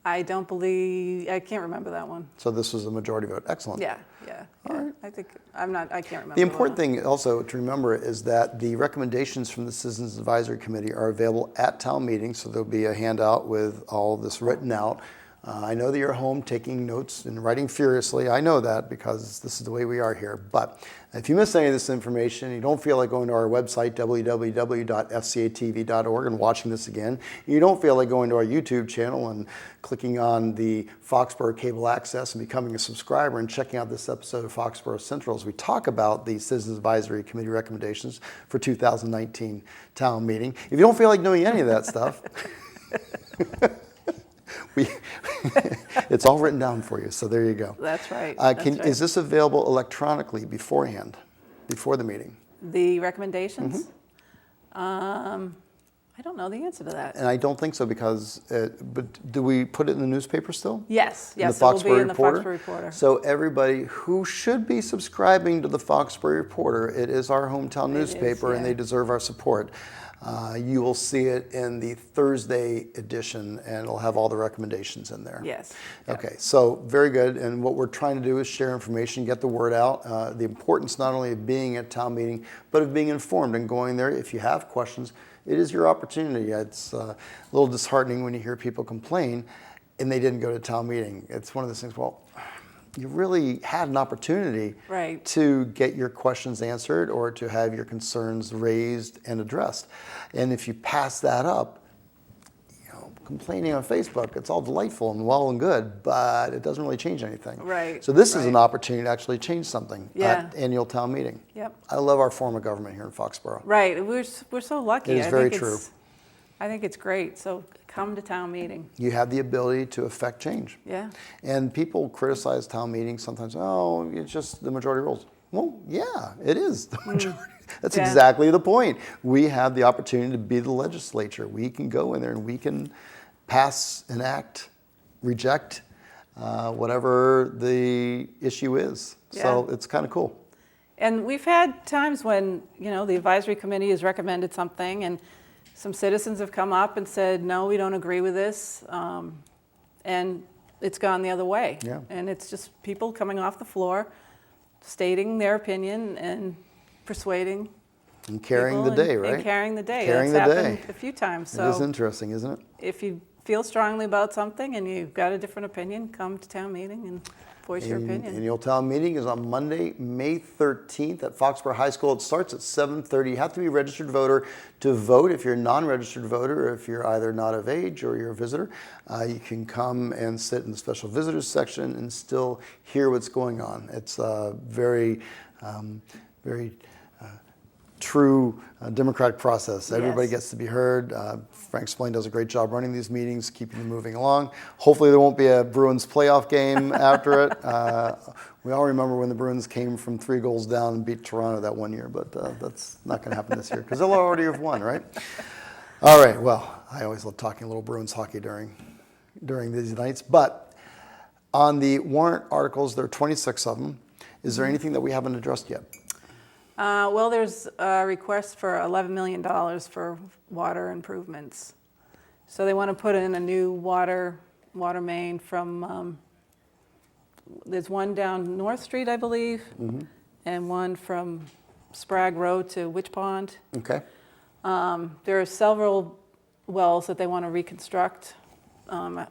I can't remember that one. So this was a majority vote. Excellent. Yeah. All right. I can't remember. The important thing also to remember is that the recommendations from the Citizens Advisory Committee are available at town meeting, so there'll be a handout with all of this written out. I know that you're home taking notes and writing furiously. I know that because this is the way we are here. But if you miss any of this information, you don't feel like going to our website, www.fcatv.org, and watching this again, you don't feel like going to our YouTube channel and clicking on the Foxboro Cable Access and becoming a subscriber and checking out this episode of Foxboro Central as we talk about the Citizens Advisory Committee recommendations for 2019 town meeting. If you don't feel like doing any of that stuff, it's all written down for you, so there you go. That's right. Is this available electronically beforehand, before the meeting? The recommendations? Mm-hmm. I don't know the answer to that. And I don't think so because, but do we put it in the newspaper still? Yes, In the it will be Foxboro in the Reporter? Foxboro Reporter. So everybody who should be subscribing to the Foxboro Reporter, it is our hometown newspaper, and yeah. they deserve our support. You will see it in the Thursday edition, and it'll have all the recommendations in there. Yes. Okay, so very good. And what we're trying to do is share information, get the word out. The importance not only of being at town meeting, but of being informed and going there. If you have questions, it is your opportunity. It's a little disheartening when you hear people complain and they didn't go to town meeting. It's one of those things, well, you really had an opportunity Right. to get your questions answered or to have your concerns raised and addressed. And if you pass that up, complaining on Facebook, it's all delightful and well and good, but it doesn't really change anything. Right. So this is an opportunity to actually change something Yeah. at annual town meeting. Yep. I love our form of government here in Foxboro. Right. We're so lucky. It is very true. I think it's great. So come to town meeting. You have the ability to affect change. Yeah. And people criticize town meetings sometimes, oh, it's just the majority rules. Well, yeah, it is the majority. That's exactly the point. We have the opportunity to be the legislature. We can go in there and we can pass, enact, reject, whatever the issue is. Yeah. So it's kind of cool. And we've had times when, the advisory committee has recommended something and some citizens have come up and said, no, we don't agree with this. And it's gone the other way. Yeah. And it's just people coming off the floor, stating their opinion and persuading And carrying the people day, right? And carrying the day. Carrying That's the happened day. a few times. It is So interesting, isn't it? if you feel strongly about something and you've got a different opinion, come to town meeting and voice your opinion. Annual town meeting is on Monday, May 13th at Foxboro High School. It starts at 7:30. You have to be a registered voter to vote. If you're a non-registered voter, or if you're either not of age or you're a visitor, you can come and sit in the special visitors section and still hear what's going on. It's a very true democratic process. Everybody Yes. gets to be heard. Frank Spillane does a great job running these meetings, keeping them moving along. Hopefully there won't be a Bruins playoff game after it. We all remember when the Bruins came from 3 goals down and beat Toronto that one year, but that's not going to happen this year because they'll already have won, right? All right, well, I always love talking a little Bruins hockey during these nights. But on the warrant articles, there are 26 of them. Is there anything that we haven't addressed yet? Well, there's a request for $11 million for water improvements. So they want to put in a new water main from, there's one down North Street, I believe, and one from Sprague Road to Witch Pond. Okay. There are several wells that they want to reconstruct.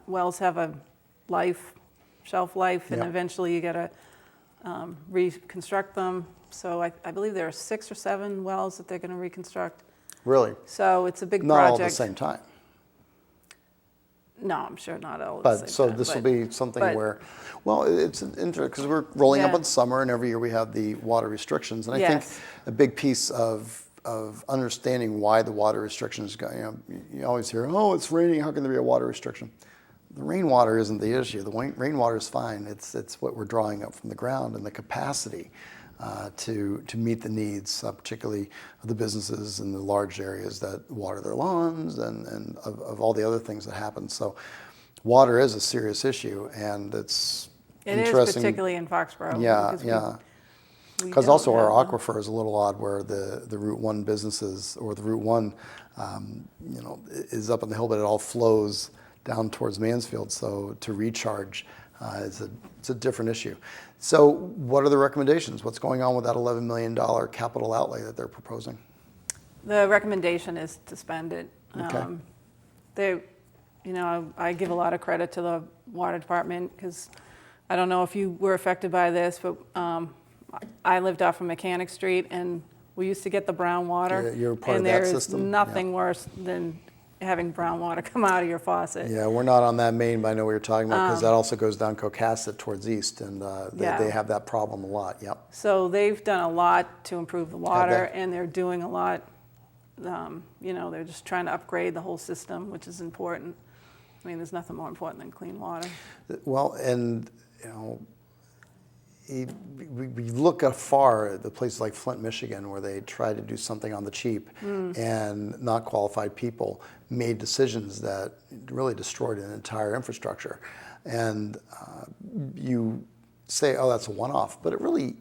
Wells have a shelf life, and Yep. eventually you got to reconstruct them. So I believe there are 6 or 7 wells that they're going to reconstruct. Really? So it's a big Not project. all at the same time. No, I'm sure not all at the But same so time, this will but- be something but- where, well, it's interesting because we're rolling up Yeah. on summer, and every year we have the water restrictions. And I Yes. think a big piece of understanding why the water restrictions go, you always hear, oh, it's raining, how can there be a water restriction? The rainwater isn't the issue. The rainwater is fine. It's what we're drawing up from the ground and the capacity to meet the needs, particularly of the businesses in the large areas that water their lawns and of all the other things that happen. So water is a serious issue, and it's It is, interesting. particularly in Foxboro. Yeah, because yeah. we Because don't also our have them. aquifer is a little odd, where the Route 1 businesses, or the Route 1, is up on the hill, but it all flows down towards Mansfield. So to recharge it's a different issue. So what are the recommendations? What's going on with that $11 million capital outlay that they're proposing? The recommendation is to spend it. Okay. I give a lot of credit to the water department, because I don't know if you were affected by this, but I lived off of Mechanic Street, and we used to get the brown water. Yeah, you're part of and that there is system? nothing worse than having brown water come out of your faucet. Yeah, we're not on that main, but I know what you're talking about, because that also goes down Cocasset towards east, and Yeah. they have that problem a lot. Yep. So they've done a lot to improve the water, they? and they're doing a lot. They're just trying to upgrade the whole system, which is important. I mean, there's nothing more important than clean water. Well, and we look afar at the places like Flint, Michigan, where they try to do something on the cheap, and not qualified people made decisions that really destroyed an entire infrastructure. And you say, oh, that's a one-off, but it really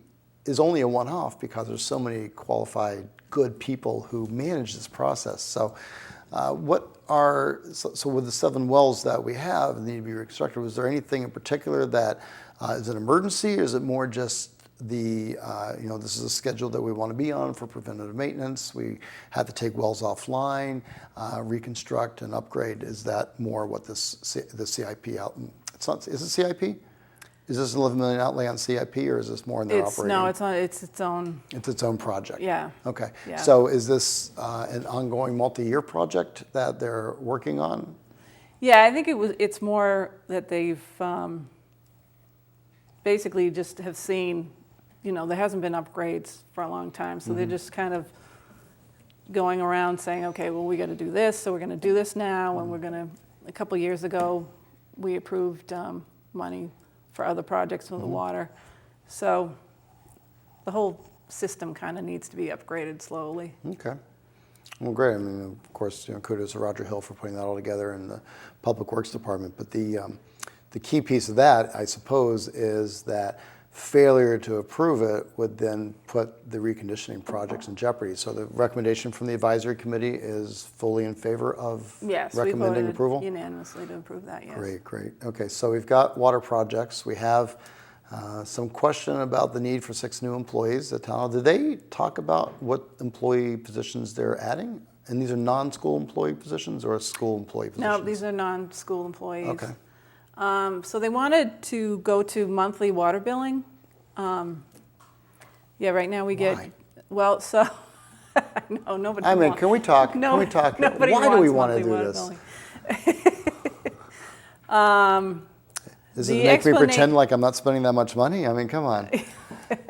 is only a one-off because there's so many qualified, good people who manage this process. So so with the 7 wells that we have that need to be reconstructed, was there anything in particular that is an emergency, or is it more just this is a schedule that we want to be on for preventative maintenance? We had to take wells offline, reconstruct and upgrade. Is that more what the CIP out? It's not. Is it CIP? Is this an $11 million outlay on CIP, or is this more in their operating? No, it's its own. It's its own project. Yeah. Okay. Yeah. So is this an ongoing multi-year project that they're working on? Yeah, I think it's more that they've basically just have seen, there hasn't been upgrades for a long time, so they're just kind of going around saying, okay, well, we got to do this, so we're going to do this now, and a couple years ago, we approved money for other projects with the water. So the whole system kind of needs to be upgraded slowly. Okay. Well, great. I mean, of course, kudos to Roger Hill for putting that all together in the Public Works Department. But the key piece of that, I suppose, is that failure to approve it would then put the reconditioning projects in jeopardy. So the recommendation from the advisory committee is fully in favor of recommending we voted approval? unanimously to approve that, yes. Great. Okay, so we've got water projects. We have some question about the need for 6 new employees at town. Did they talk about what employee positions they're adding? And these are non-school employee positions or school employee positions? No, these are non-school employees. Okay. So they wanted to go to monthly water billing. Right now we get, Why? well, so, no, nobody I mean, wants- can we talk? No, Can we talk? nobody Why do we wants want to monthly do water this? billing. Does it The make me explana- pretend like I'm not spending that much money? I mean, come on.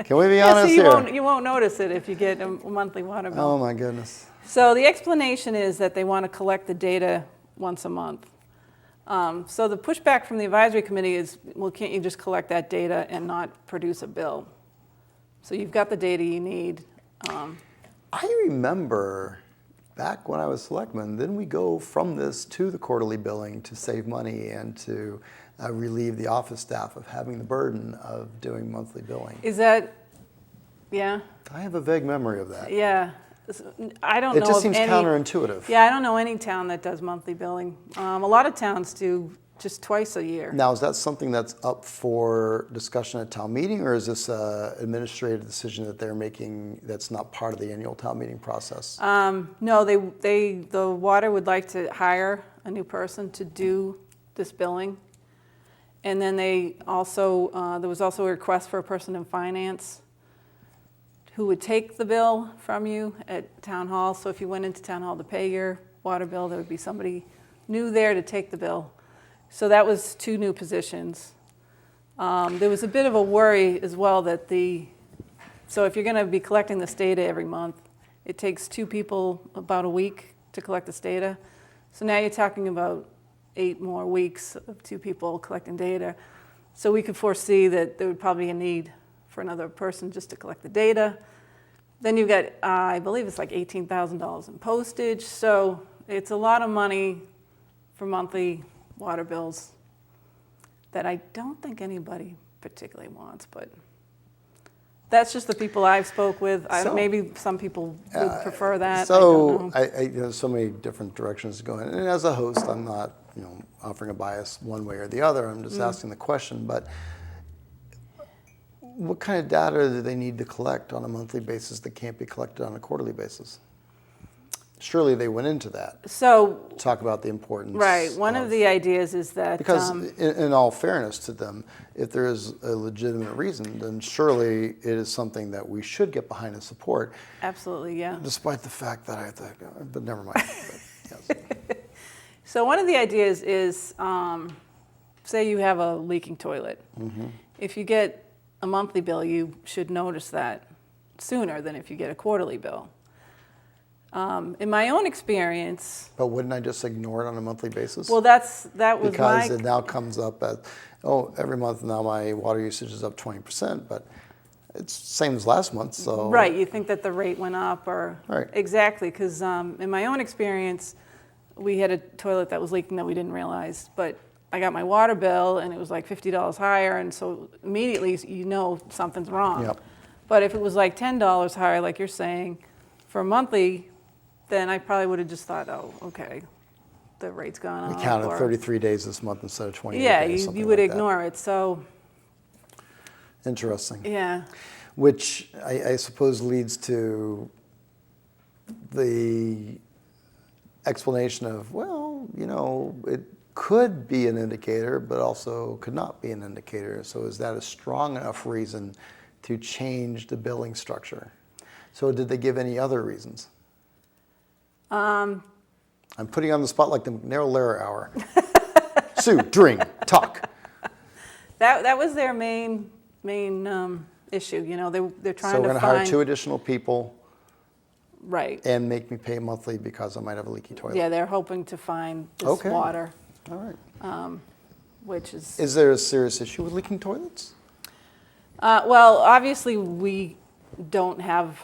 Can we be Yeah, so honest here? you won't notice it if you get a monthly water bill. Oh my goodness. So the explanation is that they want to collect the data once a month. So the pushback from the advisory committee is, well, can't you just collect that data and not produce a bill? So you've got the data you need. I remember back when I was selectman, then we go from this to the quarterly billing to save money and to relieve the office staff of having the burden of doing monthly billing. Is that, yeah? I have a vague memory of that. Yeah. I don't It know just of seems any, counterintuitive. Yeah, I don't know any town that does monthly billing. A lot of towns do just twice a year. Now, is that something that's up for discussion at town meeting, or is this an administrative decision that they're making that's not part of the annual town meeting process? No, the water would like to hire a new person to do this billing. And then they also, there was also a request for a person in finance who would take the bill from you at town hall. So if you went into town hall to pay your water bill, there would be somebody new there to take the bill. So that was 2 new positions. There was a bit of a worry as well that so if you're going to be collecting this data every month, it takes 2 people about a week to collect this data. So now you're talking about 8 more weeks of 2 people collecting data. So we could foresee that there would probably be a need for another person just to collect the data. Then you've got, I believe it's like $18,000 in postage. So it's a lot of money for monthly water bills that I don't think anybody particularly wants, but that's just the people I've spoke with. Maybe some people would prefer that. So there's so many different directions to go in. And as a host, I'm not, offering a bias one way or the other. I'm just asking the question. But what kind of data do they need to collect on a monthly basis that can't be collected on a quarterly basis? Surely they went into that. So talk about the importance. Right. One of the ideas is that because, in all fairness to them, if there is a legitimate reason, then surely it is something that we should get behind and support. Absolutely, yeah. Despite the fact that I have to, but never mind. But, yes. So one of the ideas is, say you have a leaking toilet. Mm-hmm. If you get a monthly bill, you should notice that sooner than if you get a quarterly bill. In my own experience... But wouldn't I just ignore it on a monthly basis? Well, that was because it now comes up as, every month now my water usage is up 20%, but it's the same as last month, so... Right, you think that the rate went up, or... Right. Exactly, because in my own experience, we had a toilet that was leaking that we didn't realize, but I got my water bill, and it was like $50 higher, and so immediately something's wrong. Yep. But if it was like $10 higher, like you're saying, for a monthly... then I probably would have just thought, okay, the rate's gone up. We counted 33 days this month instead of 28 days. Yeah, you would ignore it, so. Interesting. Yeah. Which I suppose leads to the explanation of, it could be an indicator, but also could not be an indicator. So is that a strong enough reason to change the billing structure? So did they give any other reasons? I'm putting you on the spot like the McNair-Lehrer hour. Sue, drink, talk. That was their main issue. They're trying to find. So we're going to hire 2 additional people. Right. And make me pay monthly because I might have a leaky toilet. Yeah, they're hoping to find this water. All right. Which is. Is there a serious issue with leaking toilets? Well, obviously we don't have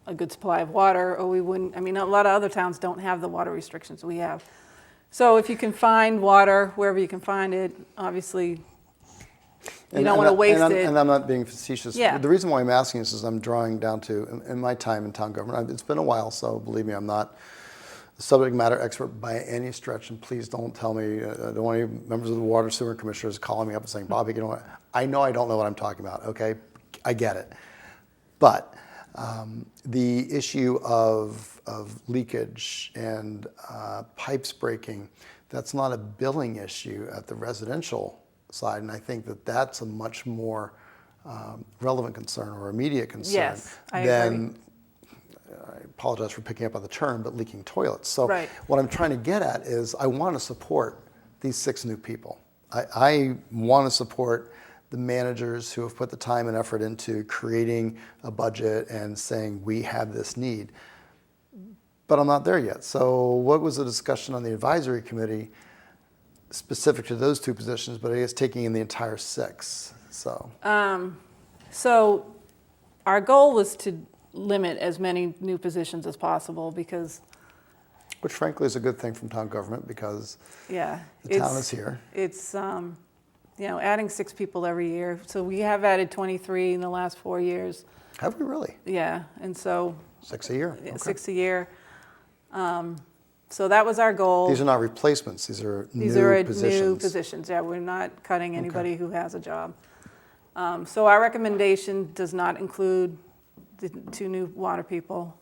a good supply of water, or we wouldn't. A lot of other towns don't have the water restrictions we have. So if you can find water wherever you can find it, obviously you don't want to waste it. And I'm not being facetious. Yeah. The reason why I'm asking this is I'm drawing down to, in my time in town government, it's been a while, so believe me, I'm not a subject matter expert by any stretch, and please don't tell me, I don't want any members of the water sewer commissioners calling me up and saying, Bobby, I know I don't know what I'm talking about, okay? I get it. But the issue of leakage and pipes breaking, that's not a billing issue at the residential side, and I think that's a much more relevant concern or immediate concern. Yes, I agree. I apologize for picking up on the term, but leaking toilets. So right. What I'm trying to get at is I want to support these 6 new people. I want to support the managers who have put the time and effort into creating a budget and saying we have this need. But I'm not there yet. So what was the discussion on the advisory committee specific to those 2 positions, but I guess taking in the entire 6? So our goal was to limit as many new positions as possible because... Which frankly is a good thing from town government because the town is here. It's... adding 6 people every year. So we have added 23 in the last 4 years. Have we really? Yeah, and so... 6 a year. Okay. 6 a year. So that was our goal. These are not replacements. These are new positions. Yeah, we're not cutting anybody who has a job. So our recommendation does not include the 2 new water people.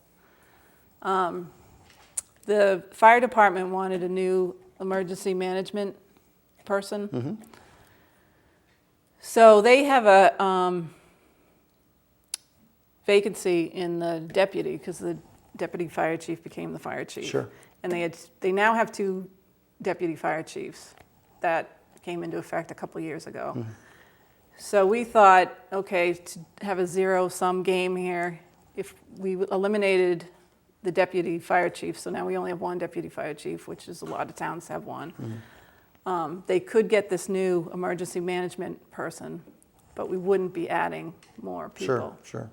The fire department wanted a new emergency management person. Mm-hmm. So they have a vacancy in the deputy because the deputy fire chief became the fire chief. Sure. And they now have 2 deputy fire chiefs. that came into effect a couple years ago. So we thought, okay, to have a zero-sum game here, if we eliminated the deputy fire chief, so now we only have one deputy fire chief, which is a lot of towns have one. They could get this new emergency management person, but we wouldn't be adding more people. Sure.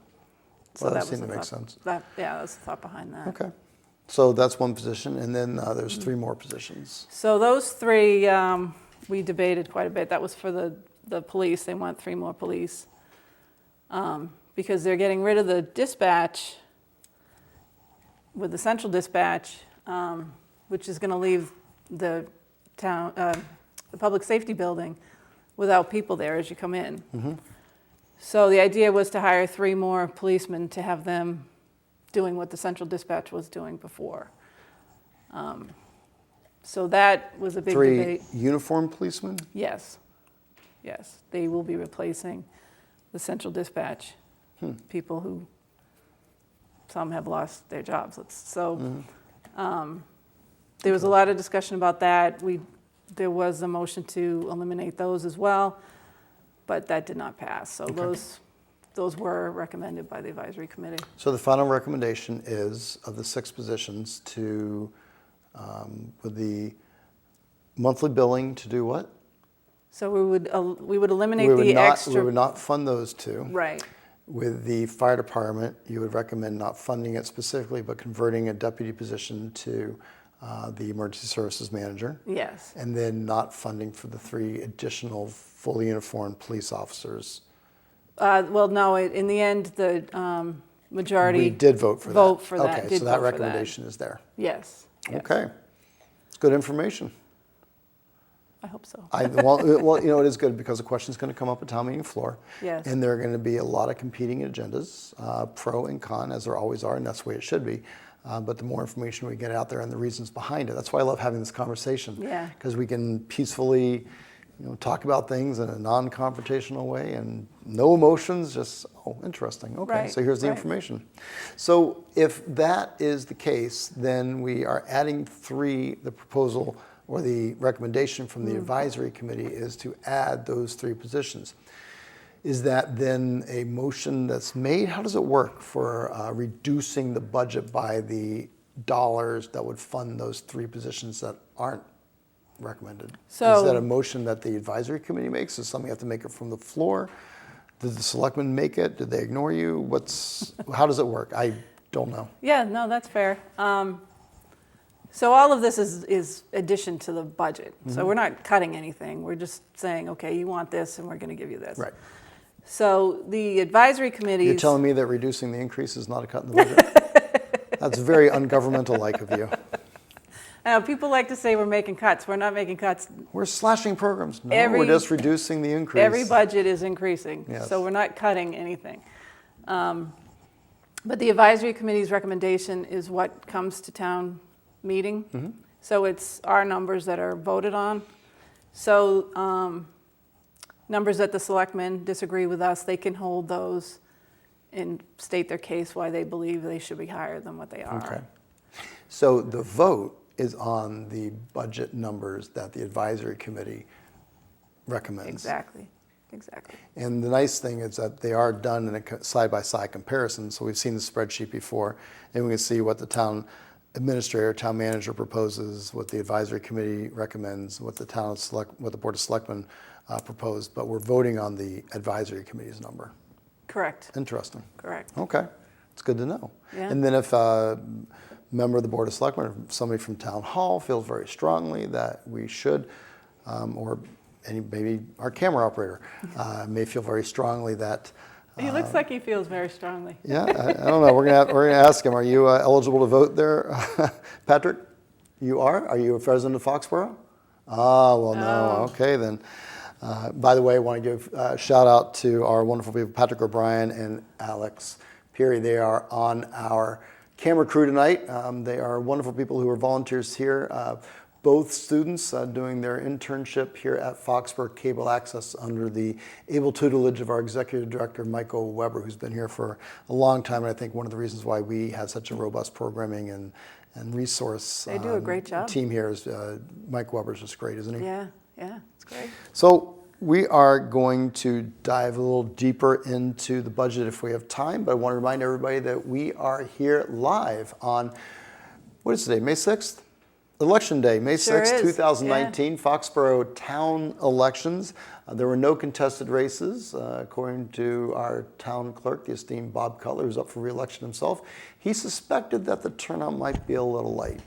So Well, that was seemed the to make thought- sense. that was the thought behind that. Okay. So that's one position, and then there's 3 more positions. So those 3, we debated quite a bit. That was for the police. They want 3 more police because they're getting rid of the dispatch with the central dispatch, which is going to leave the town, the public safety building without people there as you come in. So the idea was to hire 3 more policemen to have them doing what the central dispatch was doing before. So that was a big 3 debate. uniformed policemen? Yes. They will be replacing the central dispatch people who, some have lost their jobs. So there was a lot of discussion about that. There was a motion to eliminate those as well, but that did not pass. So those were recommended by the advisory committee. So the final recommendation is, of the 6 positions, to, with the monthly billing, to do what? So we would eliminate We would the not, extra. we would not fund those 2. Right. With the fire department, you would recommend not funding it specifically, but converting a deputy position to the emergency services manager. Yes. And then not funding for the 3 additional fully uniformed police officers. Well, no, in the end, the majority. We did vote for that. Vote for that. Okay, did so vote that for recommendation is there. Yes. Okay. It's good information. I hope so. Well, you know, it is good because the question's going to come up at town meeting floor. Yes. And there are going to be a lot of competing agendas, pro and con, as there always are, and that's the way it should be. But the more information we get out there and the reasons behind it, that's why I love having this conversation. Yeah. Because we can peacefully, talk about things in a non-confrontational way and no emotions, just, interesting. Okay, Right, so here's the right. information. So if that is the case, then we are adding 3, the proposal or the recommendation from the advisory committee is to add those 3 positions. Is that then a motion that's made? How does it work for reducing the budget by the dollars that would fund those 3 positions that aren't recommended? So- is that a motion that the advisory committee makes? Is something you have to make it from the floor? Did the selectmen make it? Did they ignore you? How does it work? I don't know. Yeah, no, that's fair. So all of this is addition to the budget. So we're not cutting anything. We're just saying, okay, you want this, and we're going to give you this. Right. So the advisory committees. You're telling me that reducing the increase is not a cut in the budget? That's very ungovernmental-like of you. I know people like to say we're making cuts. We're not making cuts. We're slashing programs. No, Every- we're just reducing the increase. Every budget is increasing. Yes. So we're not cutting anything. But the advisory committee's recommendation is what comes to town meeting. So it's our numbers that are voted on. So numbers that the selectmen disagree with us, they can hold those and state their case why they believe they should be higher than what they are. Okay. So the vote is on the budget numbers that the advisory committee recommends. Exactly. And the nice thing is that they are done in a side-by-side comparison. So we've seen the spreadsheet before, and we can see what the town administrator, town manager proposes, what the advisory committee recommends, what the board of selectmen proposed. But we're voting on the advisory committee's number. Correct. Interesting. Correct. Okay, it's good to know. Yeah. And then if a member of the Board of Selectmen, or somebody from Town Hall feels very strongly that we should, or maybe our camera operator may feel very strongly that. He looks like he feels very strongly. Yeah, I don't know. We're gonna ask him. Are you eligible to vote there, Patrick? You are. Are you a resident of Foxboro? Well, no. Okay, then. By the way, I want to give a shout out to our wonderful people, Patrick O'Brien and Alex Peary. They are on our camera crew tonight. They are wonderful people who are volunteers here. Both students doing their internship here at Foxborough Cable Access under the able tutelage of our executive director, Michael Weber, who's been here for a long time. And I think one of the reasons why we have such a robust programming and resource They do a great job. team here is Mike Weber's just great, isn't he? Yeah, yeah. Great. So we are going to dive a little deeper into the budget if we have time, but I want to remind everybody that we are here live on, what is today, May 6th? Election Day, May 6th, 2019, yeah. Foxboro town elections. There were no contested races, according to our town clerk, the esteemed Bob Cutler, who's up for re-election himself. He suspected that the turnout might be a little light.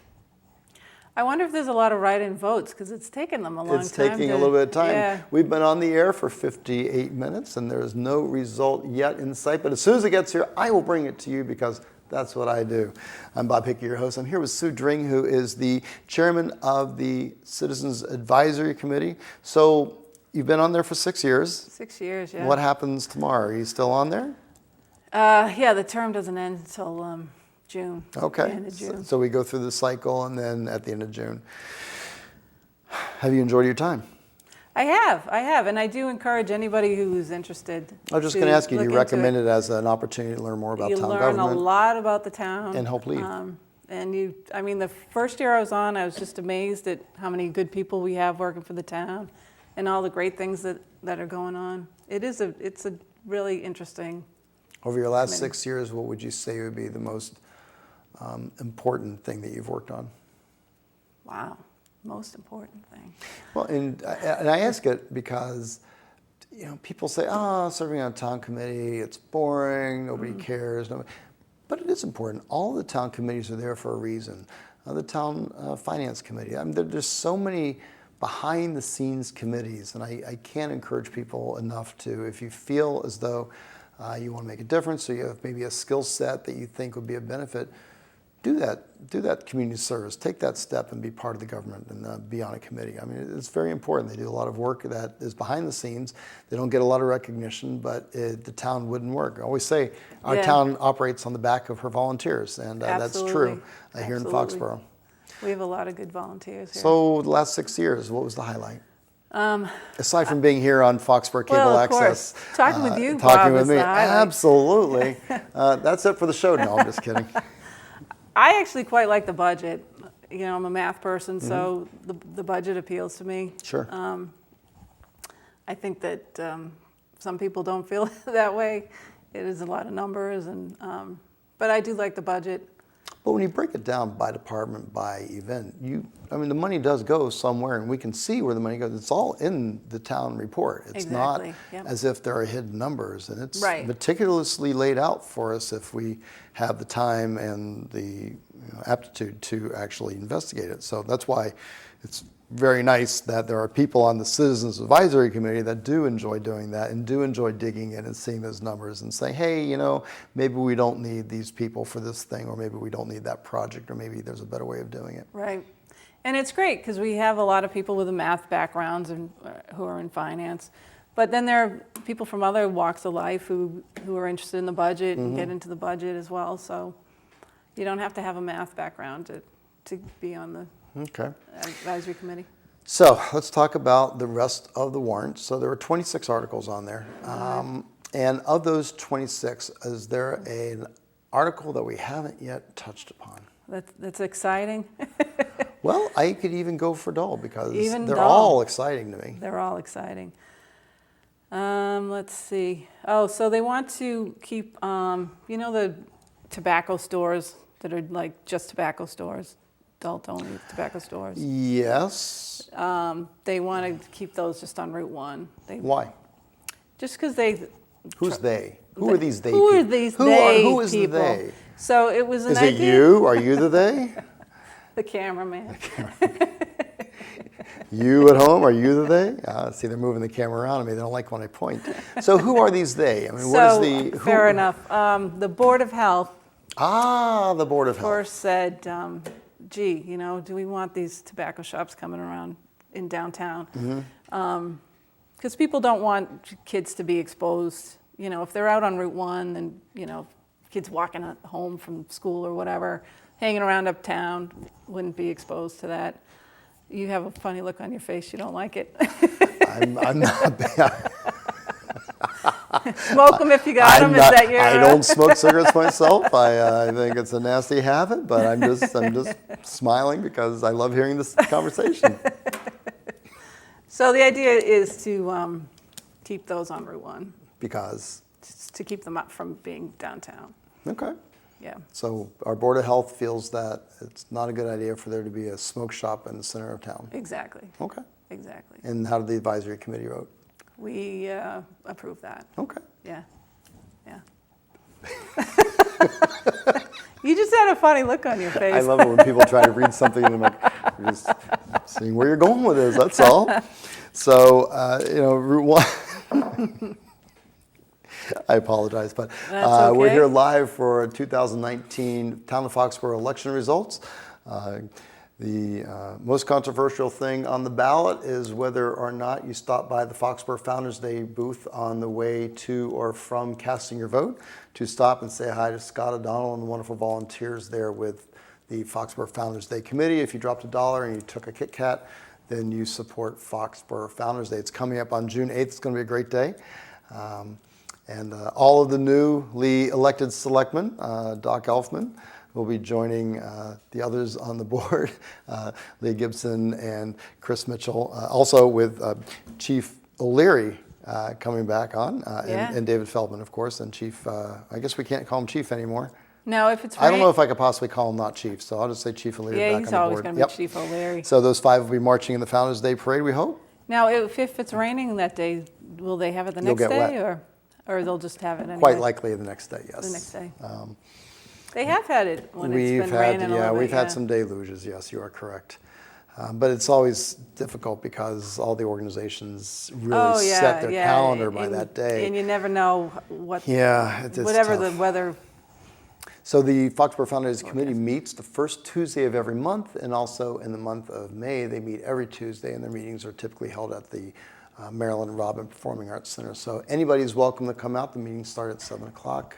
I wonder if there's a lot of write-in votes, because it's taken them a long time. It's taking a little bit of time. Yeah. We've been on the air for 58 minutes, and there is no result yet in sight. But as soon as it gets here, I will bring it to you, because that's what I do. I'm Bob Hickey, your host. I'm here with Sue Dring, who is the chairman of the Citizens Advisory Committee. So you've been on there for 6 years. 6 years, yeah. What happens tomorrow? Are you still on there? Yeah, the term doesn't end until June. Okay. The end of June. So we go through the cycle, and then at the end of June. Have you enjoyed your time? I have, and I do encourage anybody who's interested. I was just going to ask you, do you recommend it as an opportunity to learn more about town government? You learn a lot about the town. And help lead. The first year I was on, I was just amazed at how many good people we have working for the town and all the great things that are going on. It's a really interesting. Over your last 6 years, what would you say would be the most important thing that you've worked on? Wow. Most important thing. Well, and I ask it because, people say, serving on a town committee, it's boring, nobody cares. But it is important. All the town committees are there for a reason. The town finance committee. There's so many behind-the-scenes committees, and I can't encourage people enough to, if you feel as though you want to make a difference, or you have maybe a skill set that you think would be a benefit, do that community service. Take that step and be part of the government and be on a committee. It's very important. They do a lot of work that is behind the scenes. They don't get a lot of recognition, but the town wouldn't work. I always say our town operates on the back of her volunteers, and that's true here in Foxboro. We have a lot of good volunteers here. So the last 6 years, what was the highlight? Aside from being here on Foxboro Cable Access. Course. Talking with you, talking Bob, with me. the highlight. Absolutely. That's it for the show. No, I'm just kidding. I actually quite like the budget. I'm a math person, so the budget appeals to me. Sure. I think that some people don't feel that way. It is a lot of numbers, but I do like the budget. But when you break it down by department, by event, the money does go somewhere, and we can see where the money goes. It's all in the town report. It's not as if there are hidden numbers, and it's meticulously laid out for us if we have the time and the aptitude to actually investigate it. So that's why it's very nice that there are people on the Citizens Advisory Committee that do enjoy doing that and do enjoy digging in and seeing those numbers and saying, hey, maybe we don't need these people for this thing, or maybe we don't need that project, or maybe there's a better way of doing it. Right. And it's great because we have a lot of people with a math backgrounds and who are in finance. But then there are people from other walks of life who are interested in the budget and get into the budget as well. So you don't have to have a math background to be on the advisory committee. So let's talk about the rest of the warrant. So there were 26 articles on there. And of those 26, is there an article that we haven't yet touched upon? That's exciting. Well, I could even go for dull, because they're all exciting to me. They're all exciting. Let's see. Oh, so they want to keep, the tobacco stores that are like just tobacco stores, adult-only tobacco stores. Yes. They want to keep those just on Route 1. Why? Just because they... Who's they? Who are these they people? Who are these they Who is people? the they? So it was an idea. Is it you? Are you the they? The cameraman. You at home, are you the they? See, they're moving the camera around on me. They don't like when I point. So who are these they? What is the... Fair enough. The Board of Health. The Board of Health. First said, gee, do we want these tobacco shops coming around in downtown? Because people don't want kids to be exposed. If they're out on Route 1 and, kids walking home from school or whatever, hanging around uptown, wouldn't be exposed to that. You have a funny look on your face. You don't like it. I'm not bad. Smoke them if you got them. I don't smoke cigarettes myself. I think it's a nasty habit, but I'm just smiling because I love hearing this conversation. So the idea is to keep those on Route 1, Because, to keep them up from being downtown. okay. Yeah. So our Board of Health feels that it's not a good idea for there to be a smoke shop in the center of town. Exactly. Okay. Exactly. And how did the advisory committee vote? We approve that. Okay. Yeah. Yeah. You just had a funny look on your face. I love it when people try to read something and I'm like, you're just seeing where you're going with this, that's all. So, Route 1. I apologize, but That's okay. we're here live for 2019 Town of Foxboro election results. The most controversial thing on the ballot is whether or not you stop by the Foxboro Founders Day booth on the way to or from casting your vote to stop and say hi to Scott O'Donnell and the wonderful volunteers there with the Foxboro Founders Day Committee. If you dropped $1 and you took a Kit Kat, then you support Foxboro Founders Day. It's coming up on June 8th. It's going to be a great day. And all of the newly elected selectmen, Doc Elfman, will be joining the others on the board, Leah Gibson and Chris Mitchell, also with Chief O'Leary coming back on, Yeah. and David Feldman, of course, and Chief, I guess we can't call him Chief anymore. No, if it's I don't know if I could possibly call him not Chief, so I'll just say Chief O'Leary back on the board. he's always going to be Chief O'Leary. So those 5 will be marching in the Founders Day Parade, we hope. Now, if it's raining that day, will they have it the You'll next get day, wet. or they'll just have it anyway? Quite likely the next day, yes. The next day. They have had it when it's We've been had, raining a little bit. we've had some deluges, yes, you are correct. But it's always difficult because all the organizations really set their calendar by that day. And you never know what, It's whatever tough. the weather. So the Foxboro Founders Committee meets the first Tuesday of every month, and also in the month of May, they meet every Tuesday, and their meetings are typically held at the Marilyn Robin Performing Arts Center. So anybody's welcome to come out. The meetings start at 7 o'clock.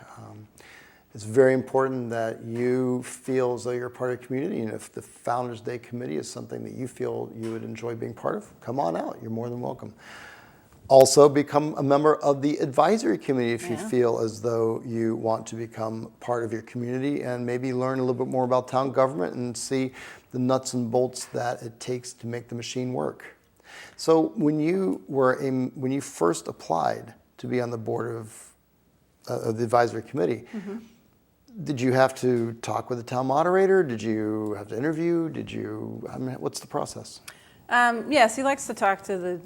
It's very important that you feel as though you're a part of the community, and if the Founders Day Committee is something that you feel you would enjoy being part of, come on out. You're more than welcome. Also, become a member of the advisory committee if you feel as though you want to become part of your community and maybe learn a little bit more about town government and see the nuts and bolts that it takes to make the machine work. So when you first applied to be on the board of the advisory committee, did you have to talk with the town moderator? Did you have to interview? What's the process? Yes, he likes to talk to the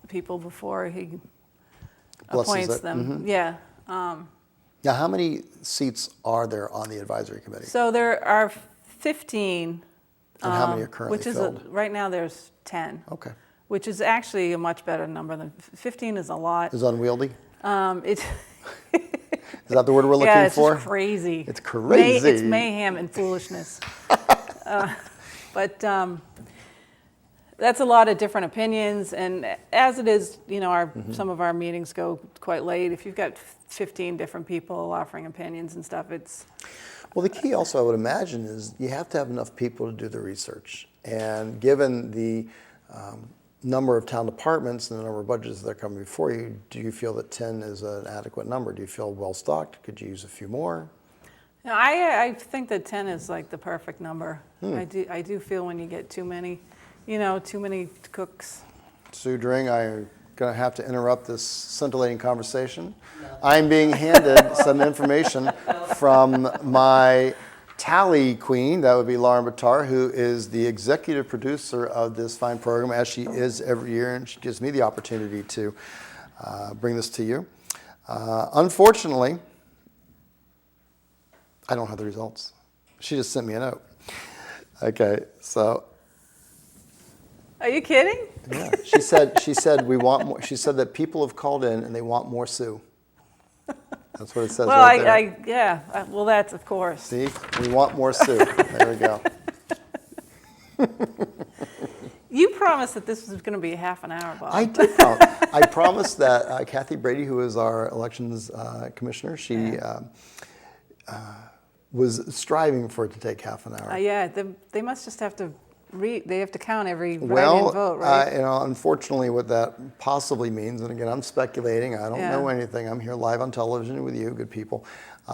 people before he appoints them. Yeah. Now, how many seats are there on the advisory committee? So there are 15. And how many are currently filled? Right now there's 10. Okay. Which is actually a much better number than 15 is a lot. Is unwieldy? It's Is that the word we're looking yeah, it's for? just crazy. It's crazy. It's mayhem and foolishness. But that's a lot of different opinions, and as it is, some of our meetings go quite late. If you've got 15 different people offering opinions and stuff, it's... Well, the key also, I would imagine, is you have to have enough people to do the research. And given the number of town departments and the number of budgets that are coming before you, do you feel that 10 is an adequate number? Do you feel well-stocked? Could you use a few more? No, I think that 10 is like the perfect number. I do feel when you get too many cooks. Sue Dring, I'm going to have to interrupt this scintillating conversation. I'm being handed some information from my tally queen, that would be Lauren Bitar, who is the executive producer of this fine program, as she is every year, and she gives me the opportunity to bring this to you. Unfortunately, I don't have the results. She just sent me a note. Okay, so. Are you kidding? Yeah, she said we want more. She said that people have called in and they want more Sue. That's what it says right there. Well, that's of course. See, we want more Sue. There we go. You promised that this was going to be a half an hour, Bob. I did. I promised that Kathy Brady, who is our elections commissioner, she was striving for it to take half an hour. They must just have to they have to count every write-in vote, right? Unfortunately, what that possibly means, and again, I'm speculating. I don't know anything. I'm here live on television with you, good people.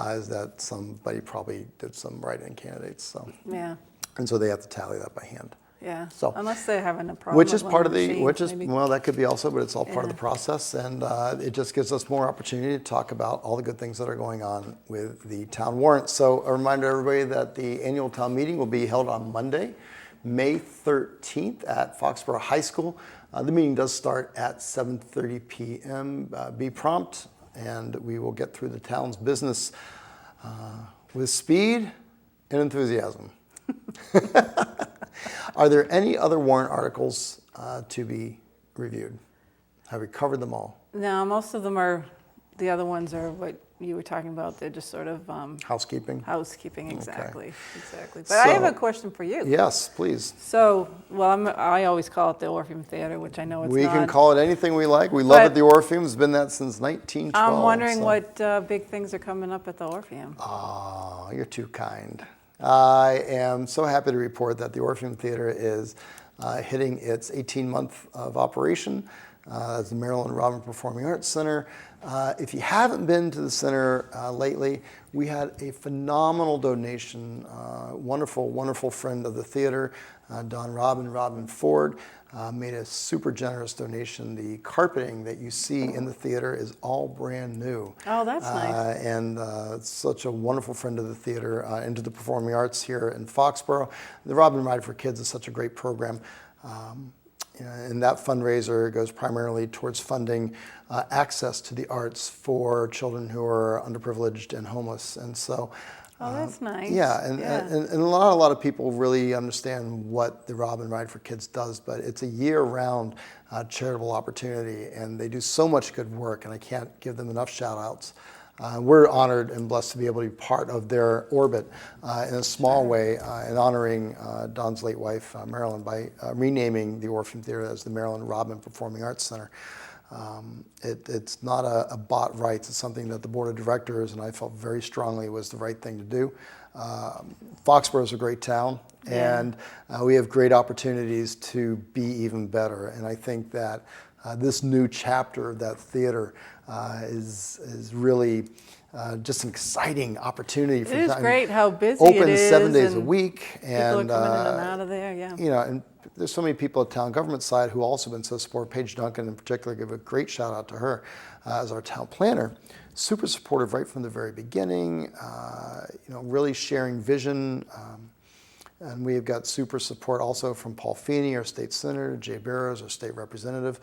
Is that somebody probably did some write-in candidates? So yeah, and so they have to tally that by hand. Yeah. So, Unless they're having a problem. which is with part one of the, machine, which is, maybe. well, that could be also, but it's all part of Yeah. the process. And it just gives us more opportunity to talk about all the good things that are going on with the town warrant. So a reminder to everybody that the annual town meeting will be held on Monday, May 13th at Foxboro High School. The meeting does start at 7:30 p.m. Be prompt, and we will get through the town's business with speed and enthusiasm. Are there any other warrant articles to be reviewed? Have we covered them all? No, most of them are, the other ones are what you were talking about. They're just sort of Housekeeping? housekeeping, exactly. Okay. Exactly. But I have So- a question for you. Yes, please. So, well, I always call it the Orpheum Theater, which I know it's We not. can call it anything we like. We love it. But- The Orpheum has been that since 1912. I'm wondering so- what big things are coming up at the Orpheum. Oh, you're too kind. I am so happy to report that the Orpheum Theater is hitting its 18-month of operation as the Maryland Robin Performing Arts Center. If you haven't been to the center lately, we had a phenomenal donation. Wonderful, wonderful friend of the theater, Robin Ford, made a super generous donation. The carpeting that you see in the theater is all brand new. Oh, that's nice. And such a wonderful friend of the theater and to the performing arts here in Foxboro. The Robin Ride for Kids is such a great program. And that fundraiser goes primarily towards funding access to the arts for children who are underprivileged and homeless. And so, Oh, that's nice. yeah, and a lot of people really understand what the Robin Ride for Kids does, but it's a year-round charitable opportunity, and they do so much good work, and I can't give them enough shout-outs. We're honored and blessed to be able to be part of their orbit in a small way in honoring Don's late wife, Marilyn, by renaming the Orpheum Theater as the Maryland Robin Performing Arts Center. It's not a bought rights. It's something that the board of directors and I felt very strongly was the right thing to do. Foxboro is a great town, and we have great opportunities to be even better. And I think that this new chapter of that theater is really just an exciting opportunity for It is time. great how busy Open it is. 7 days a and week, People are and coming in and out of there, yeah. you know, and there's so many people at town government side who also been so supportive. Paige Duncan in particular, give a great shout out to her as our town planner. Super supportive right from the very beginning. You know, really sharing vision. And we have got super support also from Paul Feeney, our state senator, Jay Barrows, our state representative,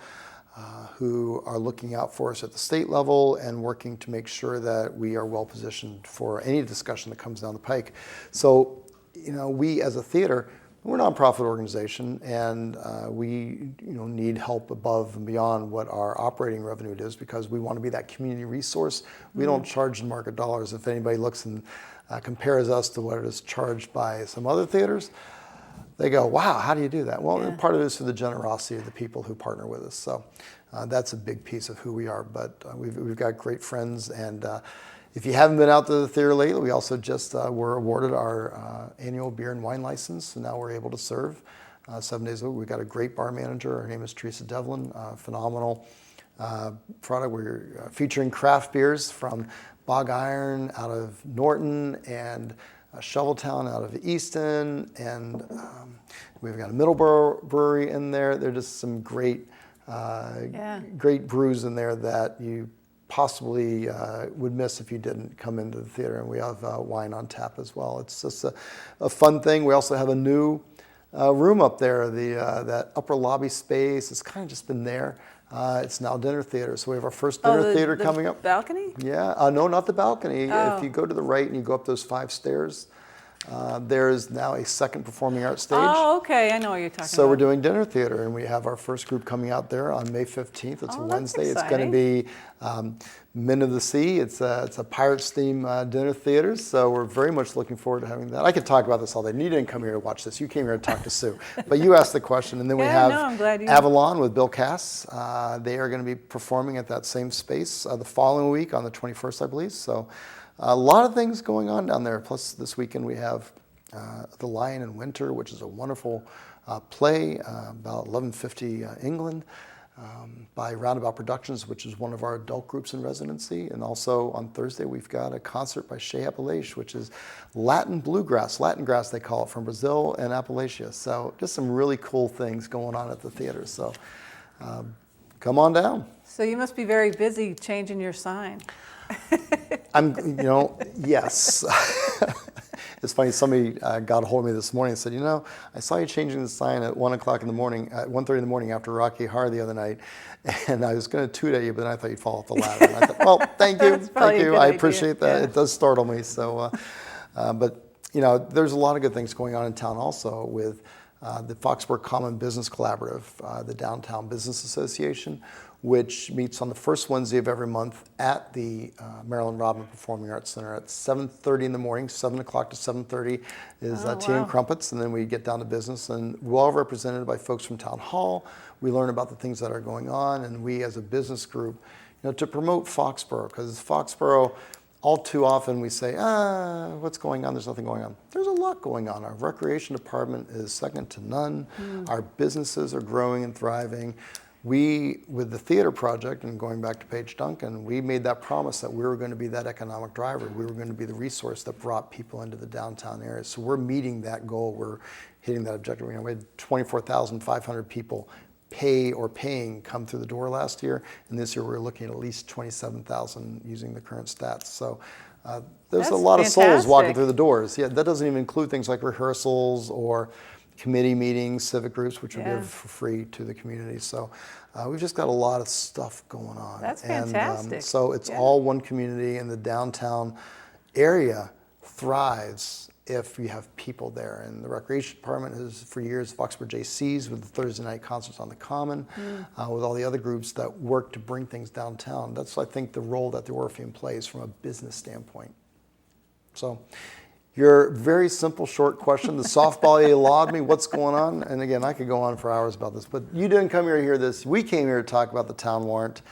who are looking out for us at the state level and working to make sure that we are well positioned for any discussion that comes down the pike. So, you know, we as a theater, we're a nonprofit organization, and we need help above and beyond what our operating revenue is, because we want to be that community resource. We don't charge in market dollars. If anybody looks and compares us to what it is charged by some other theaters, they go, wow, how do you do that? Well, part of it is for the generosity of the people who partner with us. So that's a big piece of who we are. But we've got great friends. And if you haven't been out to the theater lately, we also just were awarded our annual beer and wine license. So now we're able to serve 7 days a week. We've got a great bar manager. Her name is Teresa Devlin. Phenomenal product. We're featuring craft beers from Bog Iron out of Norton and Shoveltown out of Easton, and we've got a Middleborough brewery in there. There are just some great brews in there that you possibly would miss if you didn't come into the theater. And we have wine on tap as well. It's just a fun thing. We also have a new room up there, that upper lobby space. It's kind of just been there. It's now dinner theater, so we have our first dinner theater coming up. Balcony? Yeah, no, not the balcony. Oh. If you go to the right and you go up those 5 stairs, there is now a second performing arts stage. Oh, okay, I know what you're talking about. So we're doing dinner theater, and we have our first group coming out there on May 15th. It's a Wednesday. It's going to be Men of the Sea. It's a Pirates theme dinner theater, so we're very much looking forward to having that. I could talk about this all day. You didn't come here to watch this. You came here to talk to Sue. But you asked the question, and then we have I'm glad you... Avalon with Bill Cass. They are going to be performing at that same space the following week on the 21st, I believe. So a lot of things going on down there. Plus, this weekend we have The Lion in Winter, which is a wonderful play about 1150 England. by Roundabout Productions, which is one of our adult groups in residency. And also on Thursday, we've got a concert by Shea Appalachia, which is Latin bluegrass, Latin grass they call it, from Brazil and Appalachia. So just some really cool things going on at the theater. So come on down. So you must be very busy changing your sign. Yes. It's funny, somebody got a hold of me this morning and said, I saw you changing the sign at 1 o'clock in the morning, at 1:30 in the morning after Rocky Horror the other night, and I was going to toot at you, but then I thought you'd fall off the ladder. And I thought, well, thank you, thank you. I appreciate that. Yeah. It does startle me. So, but there's a lot of good things going on in town also with the Foxboro Common Business Collaborative, the Downtown Business Association, which meets on the first Wednesday of every month at the Marilyn Rodman Performing Arts Center at 7:30 in the morning. 7 o'clock to 7:30 is tea and crumpets, and then we get down to business. And we're all represented by folks from Town Hall. We learn about the things that are going on, and we as a business group, to promote Foxboro, because Foxboro, all too often we say, what's going on? There's nothing going on. There's a lot going on. Our recreation department is second to none. Our businesses are growing and thriving. We, with the theater project, and going back to Paige Duncan, we made that promise that we were going to be that economic driver. We were going to be the resource that brought people into the downtown area. So we're meeting that goal. We're hitting that objective. We had 24,500 people paying come through the door last year, and this year we're looking at least 27,000 using the current stats. So there's a lot of souls walking through the doors. Yeah, that doesn't even include things like rehearsals or committee meetings, civic groups, which we give for free to the community. So we've just got a lot of stuff going on. That's fantastic. And so it's all one community, and the downtown area thrives if you have people there. And the recreation department has, for years, Foxboro JCs with the Thursday night concerts on the Common, with all the other groups that work to bring things downtown. That's, I think, the role that the Orpheum plays from a business standpoint. So your very simple, short question, the softball you lobbed me, what's going on? And again, I could go on for hours about this, but you didn't come here to hear this. We came here to talk about the town warrant.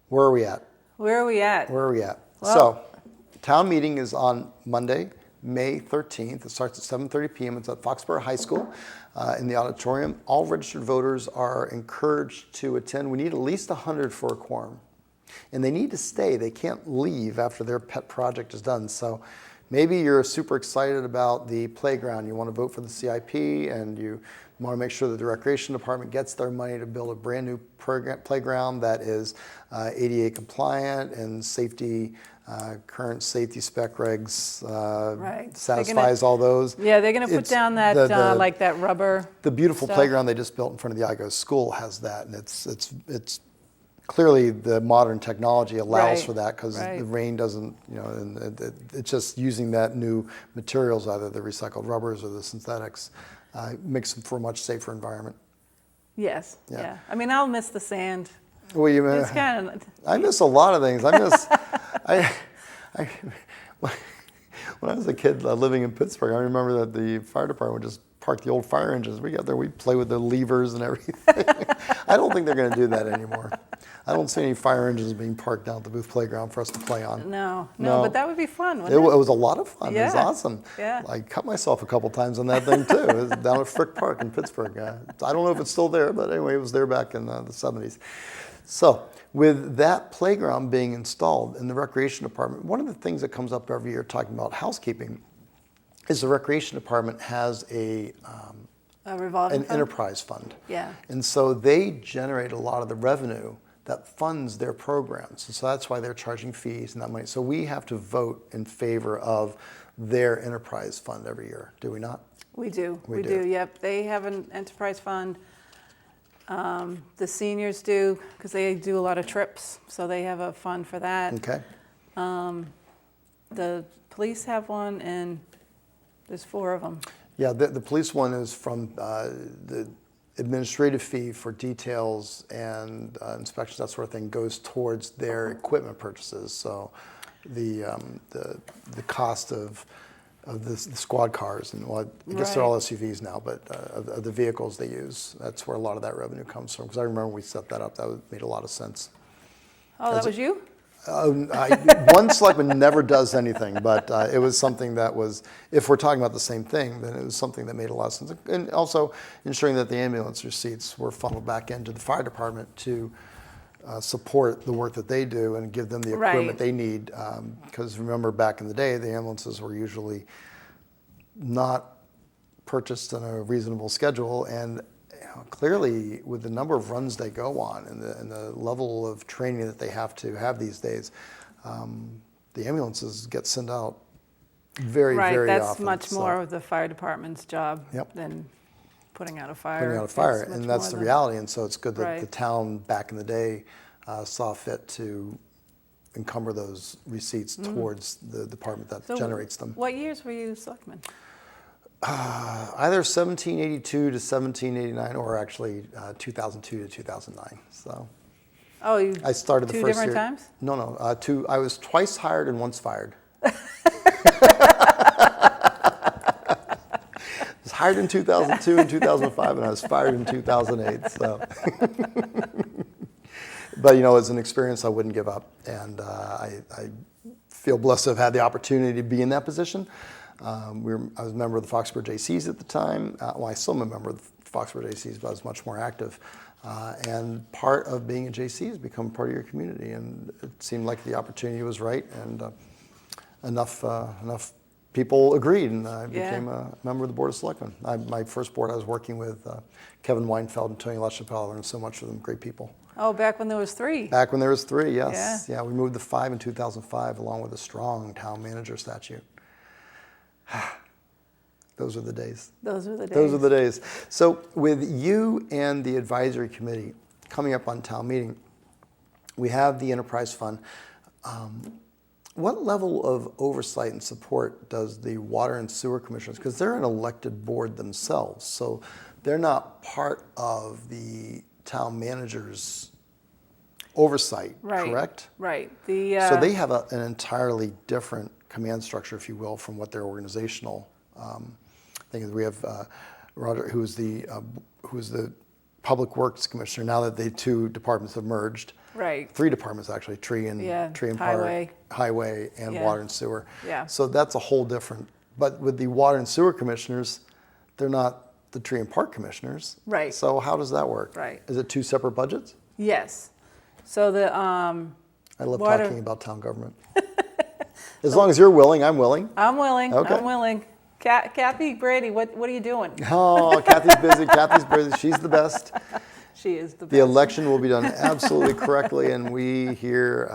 Where are we at? Where are we at? Where are we at? Well, So, town meeting is on Monday, May 13th. It starts at 7:30 p.m. It's at Foxboro High School in the auditorium. All registered voters are encouraged to attend. We need at least 100 for a quorum. And they need to stay. They can't leave after their pet project is done. So maybe you're super excited about the playground. You want to vote for the CIP, and you want to make sure that the recreation department gets their money to build a brand new playground that is ADA compliant and safety, current safety spec regs, satisfies all those. Yeah, they're going to put down that like that rubber. The beautiful playground they just built in front of the IGO school has that, and it's clearly the modern technology allows for that, because the rain doesn't, and it's just using that new materials, either the recycled rubbers or the synthetics, makes them for a much safer environment. Yes. Yeah. I mean, I'll miss the sand. Well, It's kind of. I miss a lot of things. I miss. When I was a kid living in Pittsburgh, I remember that the fire department would just park the old fire engines. We got there, we'd play with the levers and everything. I don't think they're going to do that anymore. I don't see any fire engines being parked down at the Booth Playground for us to play on. No, but that would be fun, wouldn't it? It was a lot of fun. Yeah. It was awesome. Yeah. I cut myself a couple times on that thing, too. It was down at Frick Park in Pittsburgh. I don't know if it's still there, but anyway, it was there back in the 70s. So with that playground being installed in the recreation department, one of the things that comes up every year talking about housekeeping is the recreation department has a revolving fund? Enterprise fund. Yeah. And so they generate a lot of the revenue that funds their programs. And so that's why they're charging fees and that money. So we have to vote in favor of their enterprise fund every year, do we not? We do. We do. Yep. They have an enterprise fund. The seniors do, because they do a lot of trips, so they have a fund for that. Okay. The police have one, and there's 4 of them. Yeah, the police one is from the administrative fee for details and inspections, that sort of thing, goes towards their equipment purchases. So the cost of the squad cars, and I guess they're all SUVs now, but of the vehicles they use, that's where a lot of that revenue comes from. Because I remember when we set that up, made a lot of sense. Oh, that was you? One selectman never does anything, but it was something that was, if we're talking about the same thing, then it was something that made a lot of sense. And also ensuring that the ambulance receipts were funneled back into the fire department to support the work that they do and give them the equipment they need. Because remember, back in the day, the ambulances were usually not purchased on a reasonable schedule, and clearly, with the number of runs they go on and the level of training that they have to have these days, the ambulances get sent out very often. Right, that's much more of the fire department's job than putting out a fire. And that's the reality. And so it's good that the town back in the day saw fit to encumber those receipts towards the department that generates them. What years were you selectman? Either 1782 to 1789, or actually 2002 to 2009. So, I started the first year. 2 different times? No, two. I was twice hired and once fired. I was hired in 2002 and 2005, and I was fired in 2008. So, but it's an experience I wouldn't give up, and I feel blessed to have had the opportunity to be in that position. I was a member of the Foxboro JCs at the time. I still am a member of the Foxboro JCs, but I was much more active. And part of being a JC is become part of your community. And it seemed like the opportunity was right, and enough people agreed, and I became a member of the Board of Selectmen. My first board, I was working with Kevin Weinfeld and Tony LaChapelle. I learned so much from them, great people. Oh, back when there was 3. Back when there was 3, yes. Yeah, we moved to 5 in 2005, along with a strong town manager statute. Those are the days. Those are the days. Those are the days. So with you and the advisory committee coming up on town meeting, we have the enterprise fund. What level of oversight and support does the water and sewer commissioners, because they're an elected board themselves, so they're not part of the town manager's oversight, correct? Right. So they have an entirely different command structure, if you will, from what their organizational thing is. We have Roger, who is the Public Works Commissioner. Now that the 2 departments have merged, 3 departments actually, tree and highway, and water and sewer. Yeah. So that's a whole different. But with the water and sewer commissioners, they're not the tree and park commissioners. Right. So how does that work? Right. Is it 2 separate budgets? Yes. So the I love talking about town government. As long as you're willing, I'm willing. I'm willing. Okay. I'm willing. Kathy Brady, what are you doing? Oh, Kathy's busy. Kathy's busy. She's the best. She is the best. The election will be done absolutely correctly, and we here,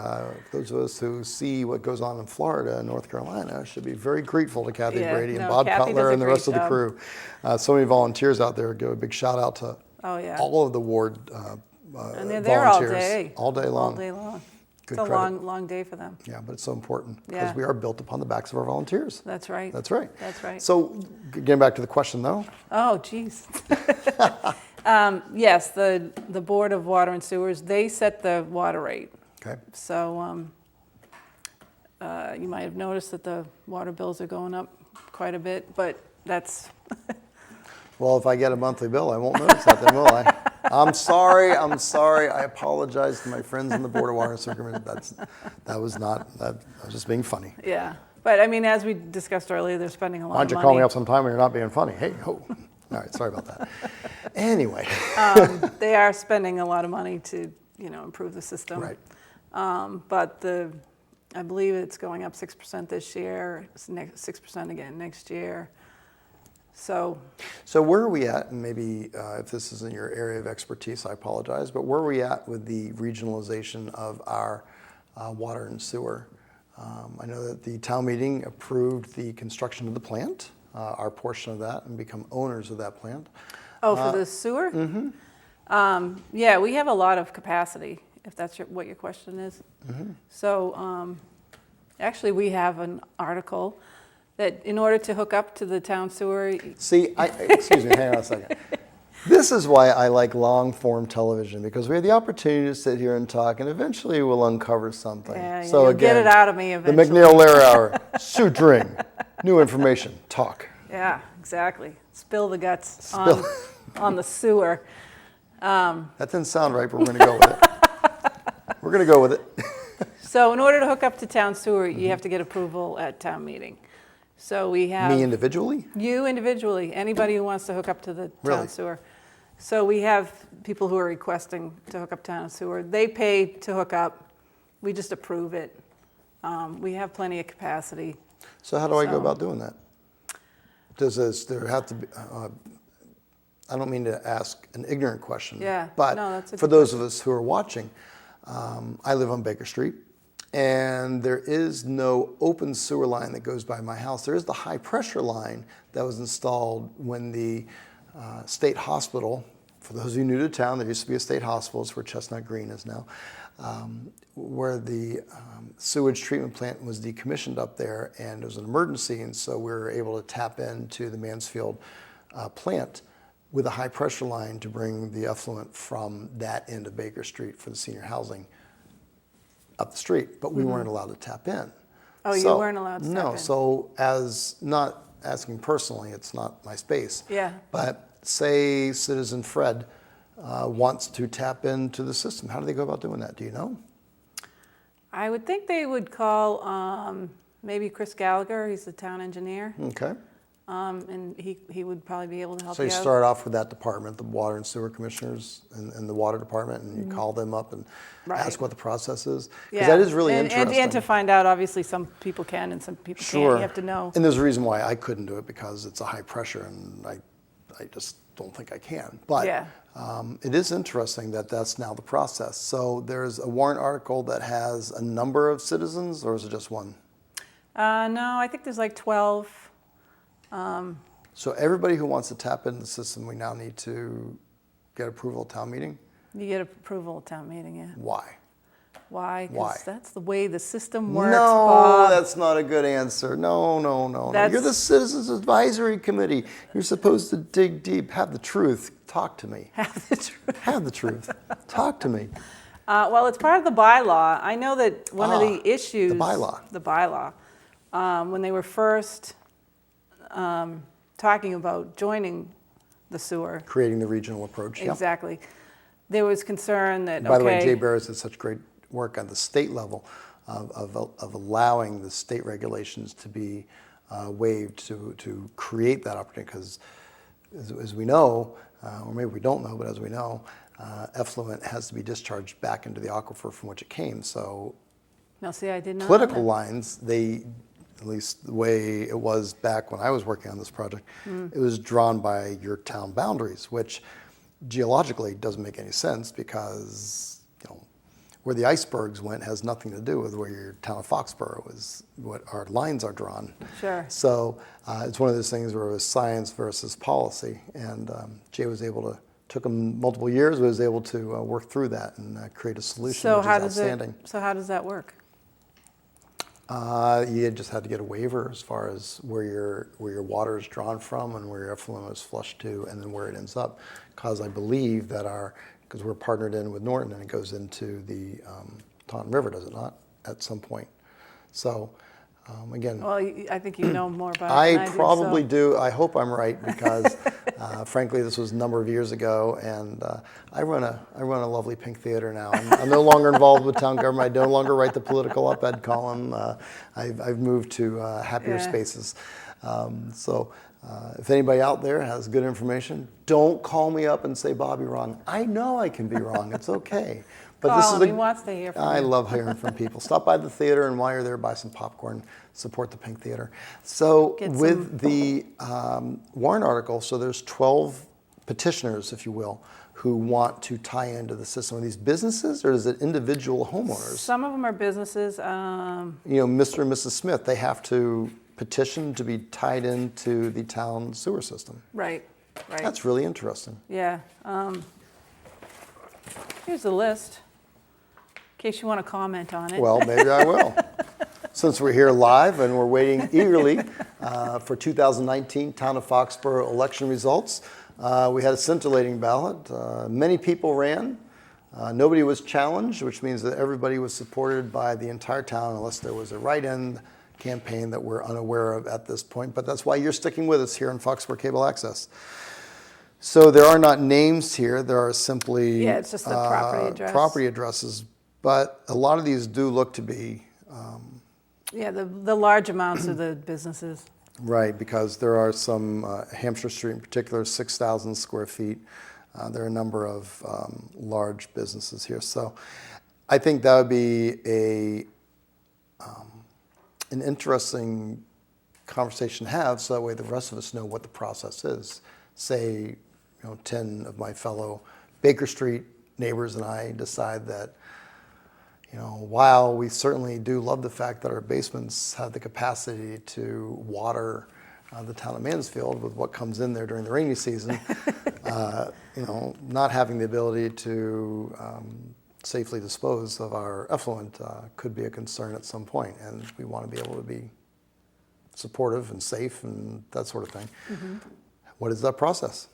those of us who see what goes on in Florida and North Carolina, should be very grateful to Kathy Brady and Bob Kathy Cutler and the rest of the job. crew. So many volunteers out there. Give a big shout out to all of the ward and they're there all volunteers. day. All day long. All day long. Good It's a credit. long day for them. Yeah, but it's so important because we are built upon the backs of our volunteers. That's right. That's right. That's right. So getting back to the question though. Oh, geez. Yes, the Board of Water and Sewers, they set the water rate. Okay. So you might have noticed that the water bills are going up quite a bit, but that's... Well, if I get a monthly bill, I won't notice that then, will I? I'm sorry. I apologize to my friends in the Board of Water and Sewer Commission. I was just being funny. Yeah. But I mean, as we discussed earlier, they're spending a lot of money. Why don't you call me up sometime when you're not being funny? Hey, ho. All right, sorry about that. Anyway. They are spending a lot of money to, improve the system. Right. But I believe it's going up 6% this year, 6% again next year. So where are we at, and maybe if this isn't your area of expertise, I apologize, but where are we at with the regionalization of our water and sewer? I know that the town meeting approved the construction of the plant, our portion of that, and become owners of that plant. Oh, for the sewer? Mm-hmm. Yeah, we have a lot of capacity, if that's what your question is. Mm-hmm. So actually, we have an article that in order to hook up to the town sewer... See, excuse me, hang on a second. This is why I like long-form television, because we have the opportunity to sit here and talk, and eventually we'll uncover something. Yeah, so you'll again, get it out of me eventually. The McNeil-Lehr Hour, suturing, new information, talk. Yeah, exactly. Spill the guts on the sewer. That didn't sound right, but we're going to go with it. We're going to go with it. So in order to hook up to town sewer, you have to get approval at town meeting. So we have. Me individually? You individually, anybody who wants to hook up to the Really? town sewer. So we have people who are requesting to hook up town sewer. They pay to hook up. We just approve it. We have plenty of capacity. So how do I go So- about doing that? There have to be, I don't mean to ask an ignorant question, Yeah, but no, that's a for good those of us who are watching, I live on Baker Street, and there is no open sewer line that goes by my house. There is the high pressure line that was installed when the state hospital, for those of you new to town, there used to be a state hospital, it's where Chestnut Green is now, where the sewage treatment plant was decommissioned up there, and it was an emergency, and so we were able to tap into the Mansfield plant with a high pressure line to bring the effluent from that end of Baker Street for the senior housing up the street, but we weren't allowed to tap in. Oh, you weren't allowed to tap No, in. so as, not asking personally, it's not my space. Yeah. But say citizen Fred wants to tap into the system, how do they go about doing that? Do you know? I would think they would call maybe Chris Gallagher, he's the town engineer, Okay. and he would probably be able to help So you you out. start off with that department, the water and sewer commissioners and the water department, and you call them up and Right. ask what the process is? Because Yeah. that is really and, interesting. And to find out, obviously, some people can and some people can't. Sure. You have to know. And there's a reason why I couldn't do it, because it's a high pressure, and I just don't think I can. But Yeah. it is interesting that that's now the process. So there's a warrant article that has a number of citizens, or is it just one? No, I think there's like 12. So everybody who wants to tap into the system, we now need to get approval at town meeting? You get approval at town meeting, yeah. Why? Why? 'Cause Why? that's the way the system works, No, Bob. that's not a good answer. No. That's- You're the Citizens Advisory Committee. You're supposed to dig deep, have the truth. Talk to me. Have the truth. Have the truth. Talk to me. Well, it's part of the bylaw. I know that one of the issues. the bylaw. When they were first talking about joining the sewer. Creating the regional approach. Yep. Exactly. There was concern that, By the way, okay, Jay Barris did such great work on the state level of allowing the state regulations to be waived to create that opportunity, because as we know, or maybe we don't know, but as we know, effluent has to be discharged back into the aquifer from which it came. So no, see, I did not know political that. lines, at least the way it was back when I was working on this project, it was drawn by your town boundaries, which geologically doesn't make any sense, because where the icebergs went has nothing to do with where your town of Foxboro is, what our lines are drawn. Sure. So it's one of those things where it was science versus policy, and Jay was able to, took him multiple years, but was able to work through that and create a solution, So which how is does outstanding. So how does that work? You just had to get a waiver as far as where your water is drawn from and where your effluent is flushed to, and then where it ends up. Because I believe that because we're partnered in with Norton, and it goes into the Taunton River, does it not, at some point? So again, Well, I think you know more about it than I I do, probably so. do. I hope I'm right, because frankly, this was a number of years ago, and I run a lovely pink theater now. I'm no longer involved with town government. I no longer write the political op-ed column. I've moved to happier Yeah. spaces. So if anybody out there has good information, don't call me up and say, Bob, you're wrong. I know I can be wrong. It's okay. But this Call is him. He wants to hear from I you. love hearing from people. Stop by the theater, and while you're there, buy some popcorn, support the Pink Theater. So Get with the warrant article, so there's 12 petitioners, if you will, who want to tie into the system. Are these businesses, or is it individual homeowners? Some of them are businesses. Mr. and Mrs. Smith, they have to petition to be tied into the town sewer system. Right. That's really interesting. Yeah. Here's the list, in case you want to comment on it. Well, maybe I will. Since we're here live and we're waiting eagerly for 2019 Town of Foxboro election results, we had a scintillating ballot. Many people ran. Nobody was challenged, which means that everybody was supported by the entire town, unless there was a write-in campaign that we're unaware of at this point. But that's why you're sticking with us here on Foxboro Cable Access. So there are not names here. There are simply Yeah, it's just the property address. property addresses But a lot of these do look to be Yeah, the large amounts of the businesses. right, because there are some, Hampshire Street in particular, 6,000 square feet. There are a number of large businesses here. So I think that would be an interesting conversation to have, so that way the rest of us know what the process is. Say, 10 of my fellow Baker Street neighbors and I decide that, while we certainly do love the fact that our basements have the capacity to water the town of Mansfield with what comes in there during the rainy season, not having the ability to safely dispose of our effluent could be a concern at some point, and we want to be able to be supportive and safe and that sort of thing. Mm-hmm. What is that process?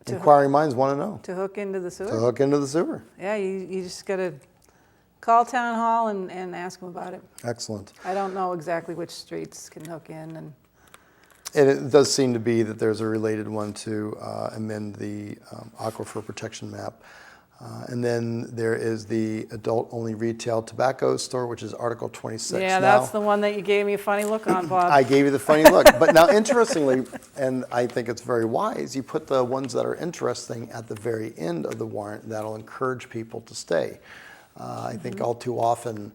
Inquiring minds want to know. To hook into the sewer? To hook into the sewer. Yeah, you just got to call town hall and ask them about it. Excellent. I don't know exactly which streets can hook in. And it does seem to be that there's a related one to amend the aquifer protection map. And then there is the adult-only retail tobacco store, which is Article 26. Yeah, that's the one that you gave me a funny look on, Bob. I gave you the funny look. But now, interestingly, and I think it's very wise, you put the ones that are interesting at the very end of the warrant. That'll encourage people to stay. I think all too often,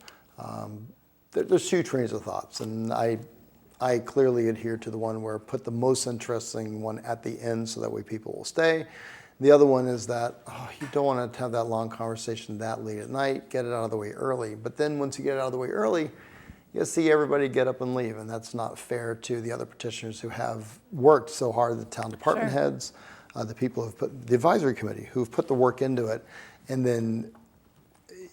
there's two trains of thoughts. And I clearly adhere to the one where put the most interesting one at the end so that way people will stay. The other one is that you don't want to have that long conversation that late at night, get it out of the way early. But then once you get it out of the way early, you see everybody get up and leave, and that's not fair to the other petitioners who have worked so hard, the town department heads, the people who've put, the advisory committee, who've put the work into it, and then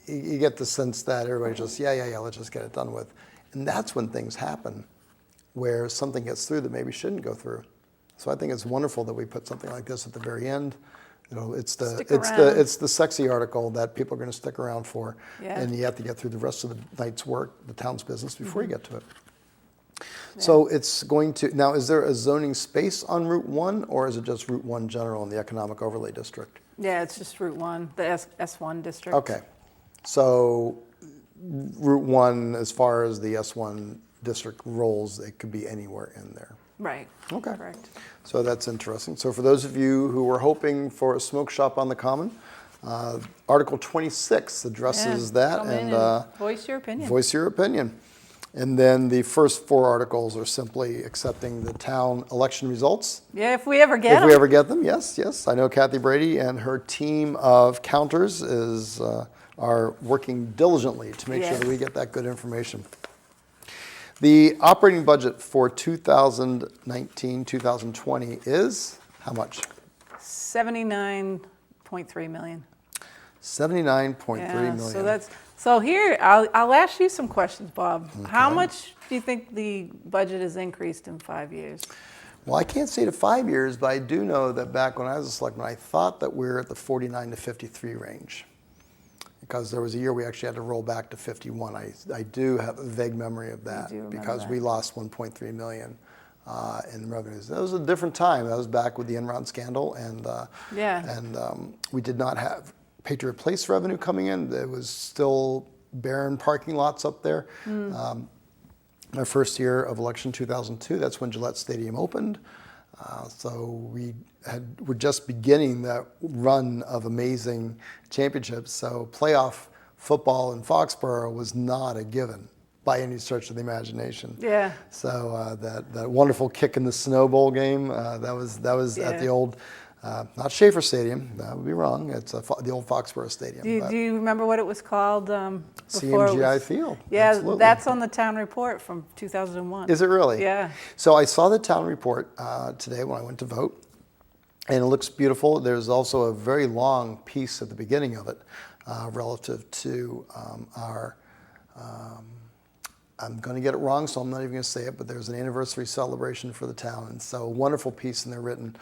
you get the sense that everybody just, yeah, let's just get it done with. And that's when things happen, where something gets through that maybe shouldn't go through. So I think it's wonderful that we put something like this at the very end. It's the sexy article that people are going to stick around for, and you have to get through the rest of the night's work, the town's business, before you get to it. Yeah. So it's going to, now is there a zoning space on Route 1, or is it just Route 1 general in the Economic Overlay District? Yeah, it's just Route 1, the S1 district. Okay, so Route 1, as far as the S1 district rolls, it could be anywhere in there. Right. Okay. Correct. So that's interesting. So for those of you who were hoping for a smoke shop on the Common, Article 26 addresses that. Come in and voice your opinion. Voice your opinion. And then the first four articles are simply accepting the town election results. Yeah, if we ever get them. If we ever get them, yes. I know Kathy Brady and her team of counters are working diligently to make sure that we get that good information. The operating budget for 2019-2020 is how much? $79.3 million. $79.3 million. So here I'll ask you some questions, Bob. Okay. How much do you think the budget has increased in 5 years? Well, I can't say to 5 years, but I do know that back when I was a selectman, I thought that we were at the 49 to 53 range. Because there was a year we actually had to roll back to 51. I do have a vague memory of that because we lost 1.3 million in revenues. That was a different time. That was back with the Enron scandal, and we did not have Patriot Place revenue coming in. There was still barren parking lots up there. My first year of election, 2002, that's when Gillette Stadium opened. So we're just beginning that run of amazing championships. So playoff football in Foxboro was not a given by any stretch of the imagination. Yeah. So that wonderful kick in the Snow Bowl game, that was at the old, not Schaefer Stadium, that would be wrong. It's the old Foxboro Stadium. Do you remember what it was called? CMGI Field. Yeah, absolutely. That's on the town report from 2001. Is it really? Yeah. So I saw the town report today when I went to vote, and it looks beautiful. There's also a very long piece at the beginning of it relative to our, I'm going to get it wrong, so I'm not even going to say it, but there's an anniversary celebration for the town, and so a wonderful piece in there written.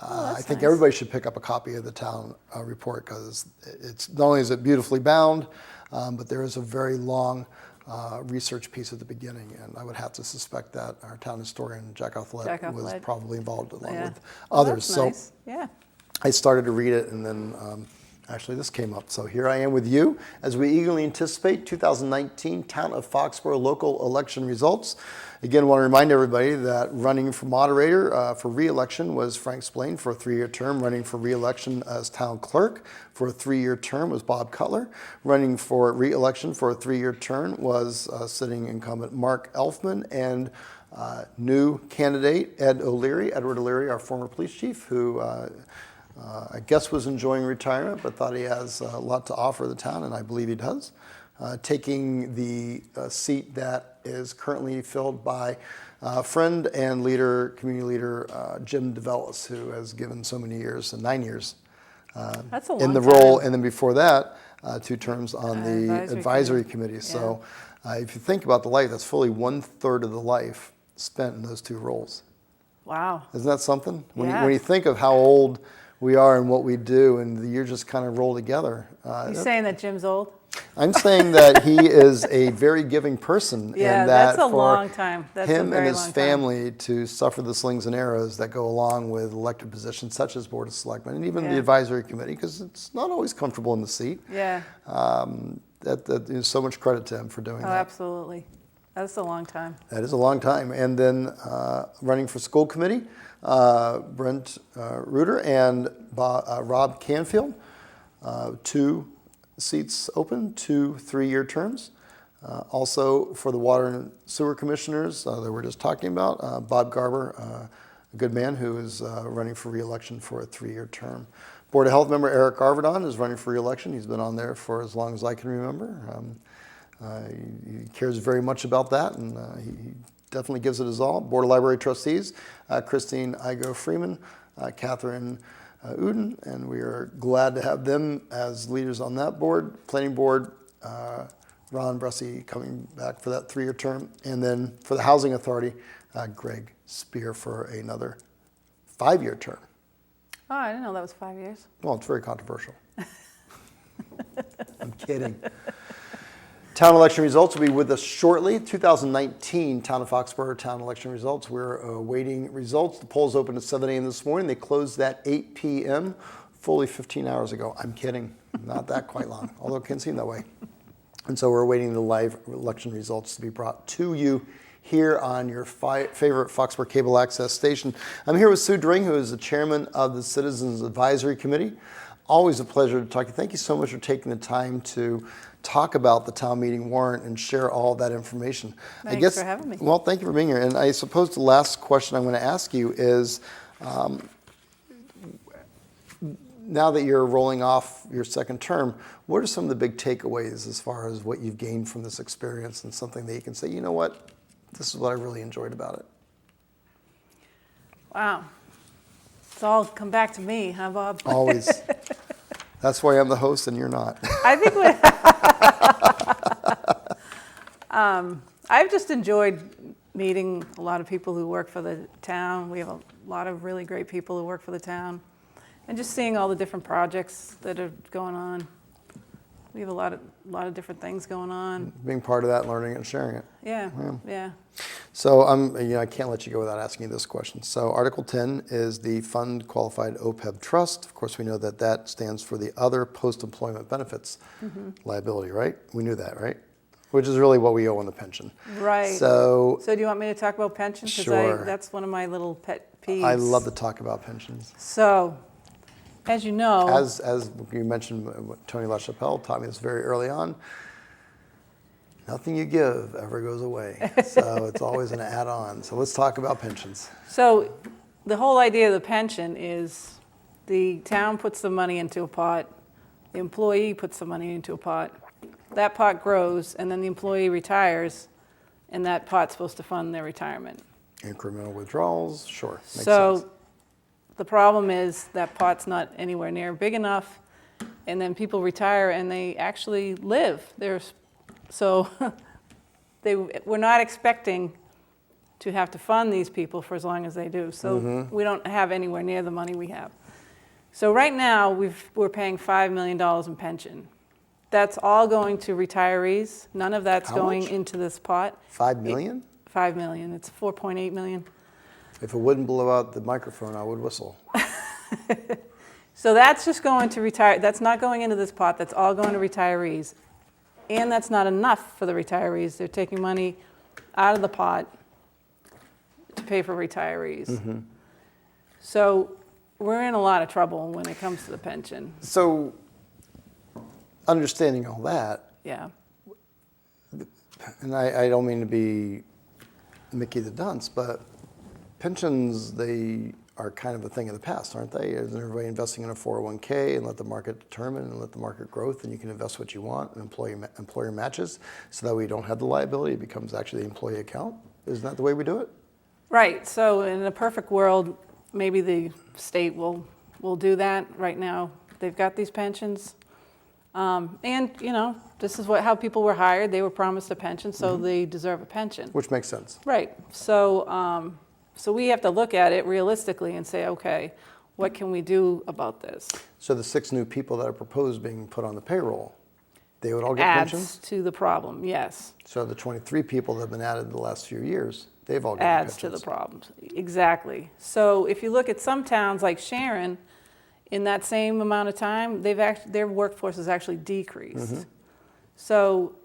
I think everybody should pick up a copy of the town report because it's not only is it beautifully bound, but there is a very long research piece at the beginning, and I would have to suspect that our town historian, Jack Outlet, was probably involved along with others. That's nice. So I started to read it, and then Actually, this came up. So here I am with you as we eagerly anticipate 2019 Town of Foxboro local election results. Again, I want to remind everybody that running for moderator for re-election was Frank Splain for a 3-year term. Running for re-election as town clerk for a 3-year term was Bob Cutler. Running for re-election for a 3-year term was sitting incumbent Mark Elfman, and new candidate Edward O'Leary, our former police chief, who I guess was enjoying retirement, but thought he has a lot to offer the town, and I believe he does. Taking the seat that is currently filled by friend and community leader Jim DeVellis, who has given so many years, 9 years, That's a long in the time. role, and then before that, 2 terms on the advisory committee. Yeah. So if you think about the life, that's fully 1/3 of the life spent in those 2 roles. Wow. Isn't that something? When Yeah. you think of how old we are and what we do, and the years just kind of roll together. You saying that Jim's old? I'm saying that he is a very giving person, Yeah, and that that's a for long time. That's a him and very his long time. family to suffer the slings and arrows that go along with elected positions such as Board of Selectmen and even the Yeah. advisory committee, because it's not always comfortable in the seat. Yeah. That is so much credit to him for doing Oh, that. absolutely. That's a long time. That is a long time. And then running for school committee, Brent Reuter and Rob Canfield, 2 seats open, 2 3-year terms. Also for the water and sewer commissioners that we were just talking about, Bob Garber, a good man who is running for re-election for a 3-year term. Board of Health member Eric Arvidon is running for re-election. He's been on there for as long as I can remember. He cares very much about that, and he definitely gives it his all. Board of Library Trustees, Christine Igo Freeman, Catherine Uden, and we are glad to have them as leaders on that board. Planning Board, Ron Bressy coming back for that 3-year term. And then for the Housing Authority, Greg Spear for another 5-year term. Oh, I didn't know that was 5 years. Well, it's very controversial. I'm kidding. Town election results will be with us shortly. 2019 Town of Foxboro town election results. We're awaiting results. The polls opened at 7 a.m. this morning. They closed at 8 p.m., fully 15 hours ago. I'm kidding. Not that quite long, although it can seem that way. And so we're awaiting the live election results to be brought to you here on your favorite Foxboro cable access station. I'm here with Sue Dring, who is the chairman of the Citizens Advisory Committee. Always a pleasure to talk to you. Thank you so much for taking the time to talk about the town meeting warrant and share all that information. Thanks for having me. Well, thank you for being here. And I suppose the last question I'm going to ask you is, now that you're rolling off your second term, what are some of the big takeaways as far as what you've gained from this experience, and something that you can say, you know what, this is what I really enjoyed about it? Wow. It's all come back to me, huh, Bob? Always. That's why I'm the host and you're not. I think I've just enjoyed meeting a lot of people who work for the town. We have a lot of really great people who work for the town, and just seeing all the different projects that are going on. We have a lot of different things going on. Being part of that, learning it and sharing it. Yeah. So I can't let you go without asking you this question. So Article 10 is the Fund Qualified OPEB Trust. Of course, we know that that stands for the Other Post-Employment Benefits Liability, right? We knew that, right? Which is really what we owe on the pension. Right. So do you want me to talk about pensions? Sure. That's one of my little pet peeves. I love to talk about pensions. So, as you know, As you mentioned, Tony LaChapelle taught me this very early on. Nothing you give ever goes away. So it's always an add-on. So let's talk about pensions. So the whole idea of the pension is the town puts the money into a pot, the employee puts the money into a pot, that pot grows, and then the employee retires, and that pot's supposed to fund their retirement. Incremental withdrawals, sure, makes So sense. the problem is that pot's not anywhere near big enough, and then people retire and they actually live. So we're not expecting to have to fund these people for as long as they do. So we don't have anywhere near the money we have. So right now we're paying $5 million in pension. That's all going to retirees. None of that's How going much? into this pot. $5 million? $5 million. It's $4.8 million. If it wouldn't blow out the microphone, I would whistle. So that's just going to retire. That's not going into this pot. That's all going to retirees. And that's not enough for the retirees. They're taking money out of the pot to pay for retirees. Mm-hmm. So we're in a lot of trouble when it comes to the pension. So, understanding all that, Yeah. and I don't mean to be Mickey the Dunce, but pensions, they are kind of a thing of the past, aren't they? Isn't everybody investing in a 401k and let the market determine and let the market growth, and you can invest what you want and employer matches, so that way you don't have the liability, it becomes actually the employee account? Isn't that the way we do it? Right. So in a perfect world, maybe the state will do that. Right now, they've got these pensions. And, this is how people were hired. They were promised a pension, so they deserve a pension. Which makes sense. Right. So, so we have to look at it realistically and say, okay, what can we do about this? So the 6 new people that are proposed being put on the payroll, they would all get Adds pensions? to the problem, yes. So the 23 people that have been added in the last few years, they've all gotten Adds pensions. to the problems. Exactly. So if you look at some towns like Sharon, in that same amount of time, their workforce has actually decreased. Mm-hmm. So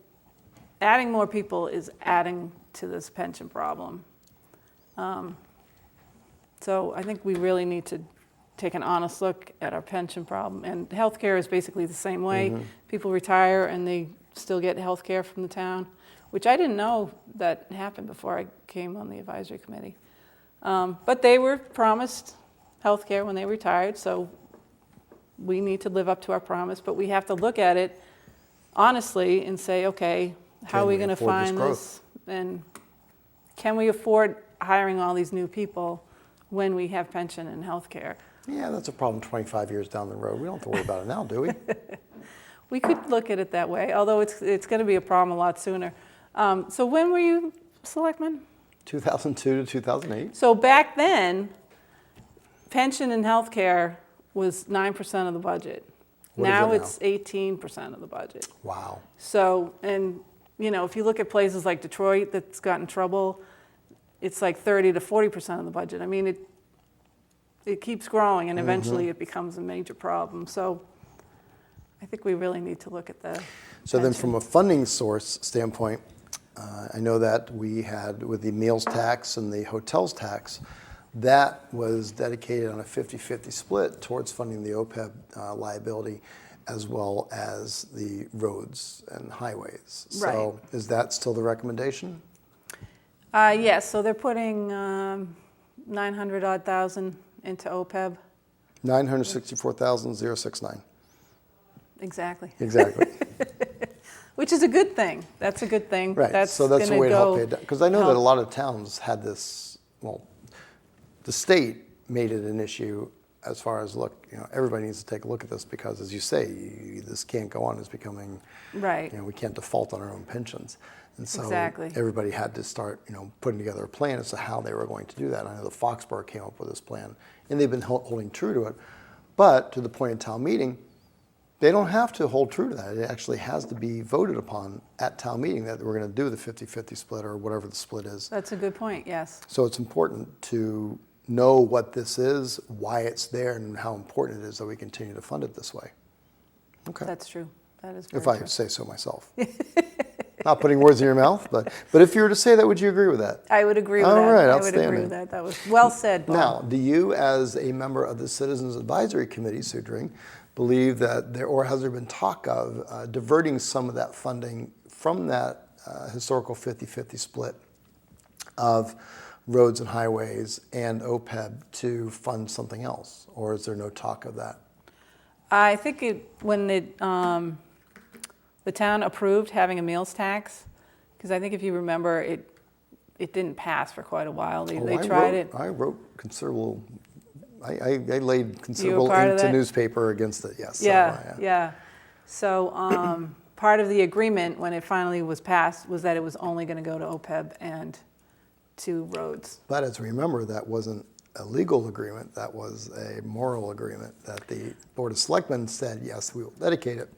adding more people is adding to this pension problem. So I think we really need to take an honest look at our pension problem. And healthcare is basically the same way. Mm-hmm. People retire and they still get healthcare from the town, which I didn't know that happened before I came on the advisory committee. But they were promised healthcare when they retired, so we need to live up to our promise. But we have to look at it honestly and say, okay, how are we going to find this? And can we afford hiring all these new people when we have pension and health care? Yeah, that's a problem 25 years down the road. We don't have to worry about it now, do we? We could look at it that way, although it's going to be a problem a lot sooner. So when were you selectman? 2002 to 2008. So back then, pension and health care was 9% of the budget. What is it Now now? it's 18% of the budget. Wow. So, and if you look at places like Detroit that's got in trouble, it's like 30 to 40% of the budget. I mean, it keeps growing, and eventually it becomes a major problem. So I think we really need to look at the So then pension. from a funding source standpoint, I know that we had with the meals tax and the hotels tax, that was dedicated on a 50-50 split towards funding the OPEB liability, as well as the roads and highways. So is that still the recommendation? Yes, so they're putting 900-odd thousand into OPEB. 964,069. Exactly. Exactly. Which is a good thing. That's a good thing. Right. So that's a gonna way to help go pay down. Because I know that a lot of towns had this, well, the state made it an issue as far as, look, everybody needs to take a look at this because, as you say, this can't go on. It's becoming, Right. we can't default on our own pensions. And so Exactly. everybody had to start, putting together a plan as to how they were going to do that. I know the Foxboro came up with this plan, and they've been holding true to it. But to the point of town meeting, they don't have to hold true to that. It actually has to be voted upon at town meeting that we're going to do the 50-50 split or whatever the split is. That's a good point, yes. So it's important to know what this is, why it's there, and how important it is that we continue to fund it this way. Okay. That's true. That is very If I true. say so myself. Not putting words in your mouth, but if you were to say that, would you agree with that? I would agree with All that. right, I would agree outstanding. with that. That was well said, Bob. Now, do you, as a member of the Citizens Advisory Committee, Sudring, believe that there, or has there been talk of diverting some of that funding from that historical 50-50 split of roads and highways and OPEB to fund something else? Or is there no talk of that? I think when the town approved having a meals tax, because I think if you remember, it didn't pass for quite a while. They tried it. I wrote considerable. I laid considerable part of into that? newspaper against it. Yes. Yeah. So part of the agreement when it finally was passed was that it was only going to go to OPEB and to roads. But as we remember, that wasn't a legal agreement. That was a moral agreement that the Board of Selectmen said, yes, we will dedicate it.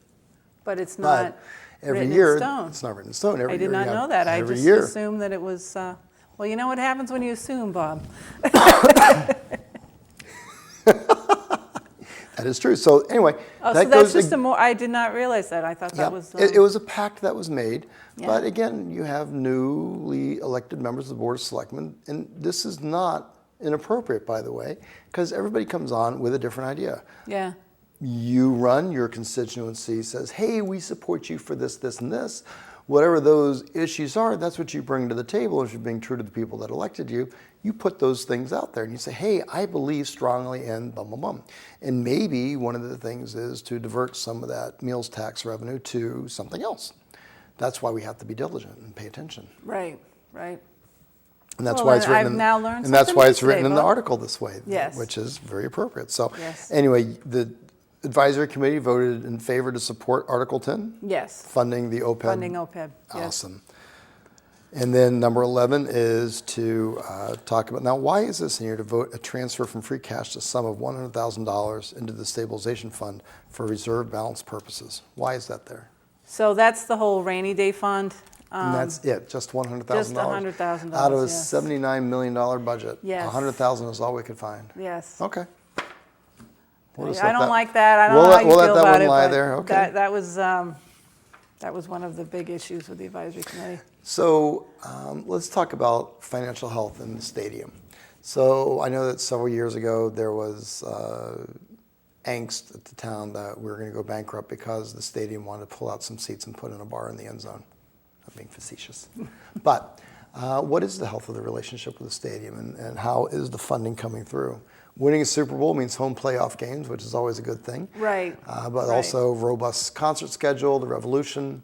But it's not But every written year, in stone. it's not written in stone. Every I did year not you have- know that. I every just year. assumed that it was, well, you know what happens when you assume, Bob? That is true. So anyway, Oh, that so that's goes. just a more, I did not realize that. I thought Yeah, that was. it was a pact that was made. Yeah. But again, you have newly elected members of the Board of Selectmen, and this is not inappropriate, by the way, because everybody comes on with a different idea. Yeah. You run, your constituency says, hey, we support you for this, this, and this. Whatever those issues are, that's what you bring to the table. If you're being true to the people that elected you, you put those things out there and you say, hey, I believe strongly in bum, bum, bum. And maybe one of the things is to divert some of that meals tax revenue to something else. That's why we have to be diligent and pay attention. Right, right. And that's Well, why it's then written. I've now learned and that's something why new it's written today, in the Bob. article this way, Yes. which is very appropriate. So Yes. anyway, the advisory committee voted in favor to support Article 10, Yes. funding the OPEB. Funding OPEB. Yes. Awesome. And then number 11 is to talk about, now why is this in here, to vote a transfer from free cash to sum of $100,000 into the stabilization fund for reserve balance purposes? Why is that there? So that's the whole rainy day fund. And that's it, just $100,000? Just $100,000, Out of a yes. $79 million budget? Yes. $100,000 is all we could find? Yes. Okay. We'll just I let don't that- like that. I don't we'll know let- how you we'll let feel that about one it, lie but there, okay. that was one of the big issues with the advisory committee. So let's talk about financial health in the stadium. So I know that several years ago there was angst at the town that we were going to go bankrupt because the stadium wanted to pull out some seats and put in a bar in the end zone. I'm being facetious. But what is the health of the relationship with the stadium, and how is the funding coming through? Winning a Super Bowl means home playoff games, which is always a good thing. Right. But Right. also robust concert schedule, the Revolution.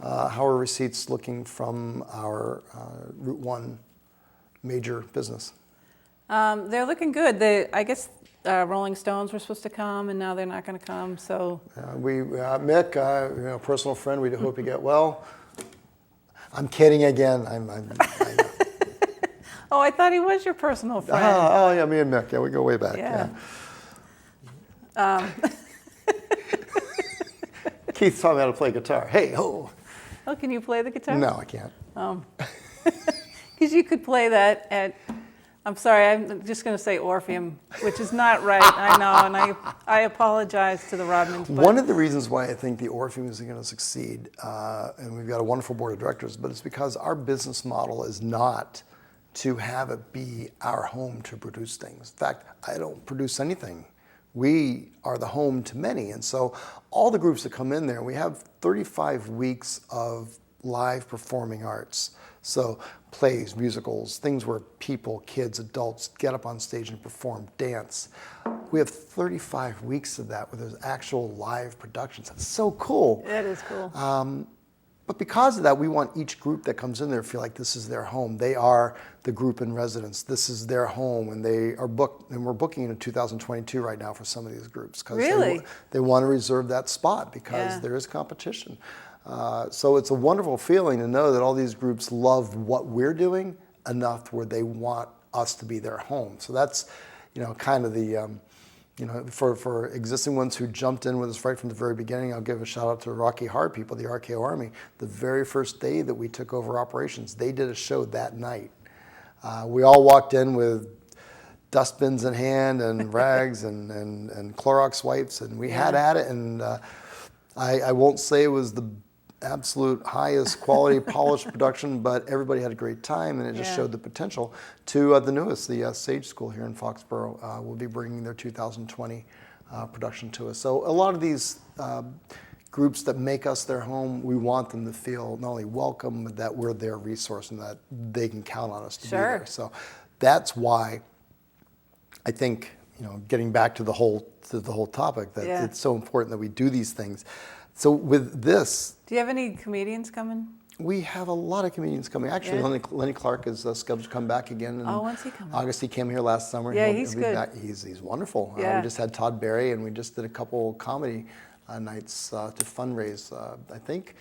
How are receipts looking from our Route 1 major business? They're looking good. I guess Rolling Stones were supposed to come, and now they're not going to come. So Mick, personal friend, we hope you get well. I'm kidding again. oh, I thought he was your personal friend. Oh, yeah, me and Mick. Yeah, we go way back. Yeah. Keith taught me how to play guitar. Hey, ho. Oh, can you play the guitar? No, I can't. Because you could play that at, I'm sorry, I'm just going to say Orpheum, which is not right, I know, and I apologize to the Rodmans. But One of the reasons why I think the Orpheum is going to succeed, and we've got a wonderful board of directors, but it's because our business model is not to have it be our home to produce things. In fact, I don't produce anything. We are the home to many. And so all the groups that come in there, we have 35 weeks of live performing arts. So plays, musicals, things where people, kids, adults get up on stage and perform, dance. We have 35 weeks of that where there's actual live productions. That's so cool. that is cool. But because of that, we want each group that comes in there to feel like this is their home. They are the group in residence. This is their home, and they are booked. And we're booking in 2022 right now for some of these groups because Really? they want to reserve that spot because Yeah. there is competition. So it's a wonderful feeling to know that all these groups love what we're doing enough where they want us to be their home. So that's, kind of the. For existing ones who jumped in with us right from the very beginning, I'll give a shout out to Rocky Hard people, the RKO Army. The very first day that we took over operations, they did a show that night. We all walked in with dustbins in hand and rags and Clorox wipes, and we had at it. And I won't say it was the absolute highest quality polished production, but everybody had a great time, and it just Yeah. showed the potential to the newest, the Sage School here in Foxboro will be bringing their 2020 production to us. So a lot of these groups that make us their home, we want them to feel not only welcome, but that we're their resource and that they can count on us to be there. So that's why I think, getting back to the whole topic, that Yeah. it's so important that we do these things. So with this, Do you have any comedians coming? we have a lot of comedians coming. Actually, Yeah. Lenny Clark is scheduled to come back again in when's he coming? August. He came here last summer. Yeah, He'll he's be good. back. He's wonderful. Yeah. We just had Todd Barry, and we just did a couple comedy nights to fundraise. I think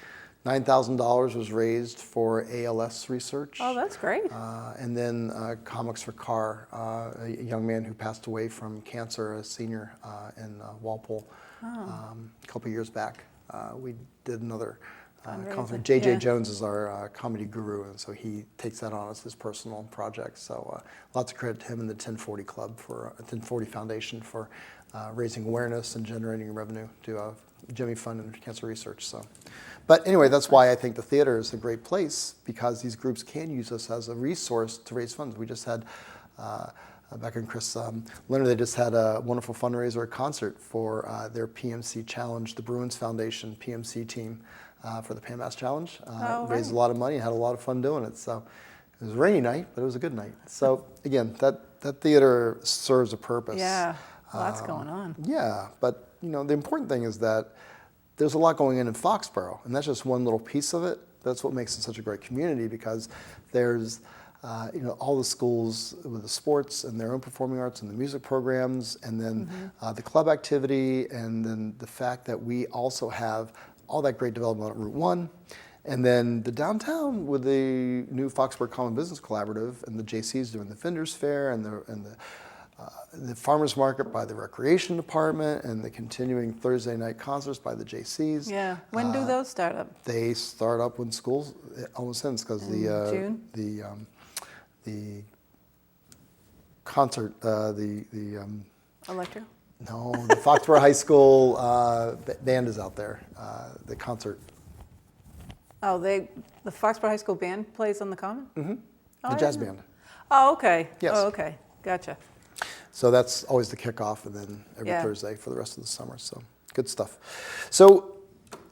$9,000 was raised for ALS research. Oh, that's great. And then Comics for Carr, a young man who passed away from cancer, a senior in Walpole, a couple years back. We did another concert. J.J. Yeah. Jones is our comedy guru, and so he takes that on as his personal project. So lots of credit to him and the 1040 Club for 1040 Foundation for raising awareness and generating revenue to Jimmy Fund and Cancer Research. So, but anyway, that's why I think the theater is a great place, because these groups can use us as a resource to raise funds. We just had Becca and Chris Leonard, they just had a wonderful fundraiser, a concert for their PMC Challenge, the Bruins Foundation PMC team for the PAMAS Challenge. Raised a lot of money, had a lot of fun doing it. So it was a rainy night, but it was a good night. So again, that theater serves a purpose. Yeah, lots going on. Yeah, but the important thing is that there's a lot going on in Foxboro, and that's just one little piece of it. That's what makes it such a great community, because there's all the schools with the sports and their own performing arts and the music programs, and then the club activity, and then the fact that we also have all that great development on Route 1, and then the downtown with the new Foxboro Common Business Collaborative and the JCs doing the Vendors Fair and the farmers market by the recreation department, and the continuing Thursday night concerts by the JCs. Yeah. When do those start up? They start up when school almost ends, because June? The concert, Electro? no, the Foxboro High School band is out there. The concert. Oh, the Foxboro High School band plays on the Common? Mm-hmm. Oh, The jazz band. Oh, okay. Yes. Oh, okay. Gotcha. So that's always the kickoff, and then every Yeah. Thursday for the rest of the summer. So good stuff. So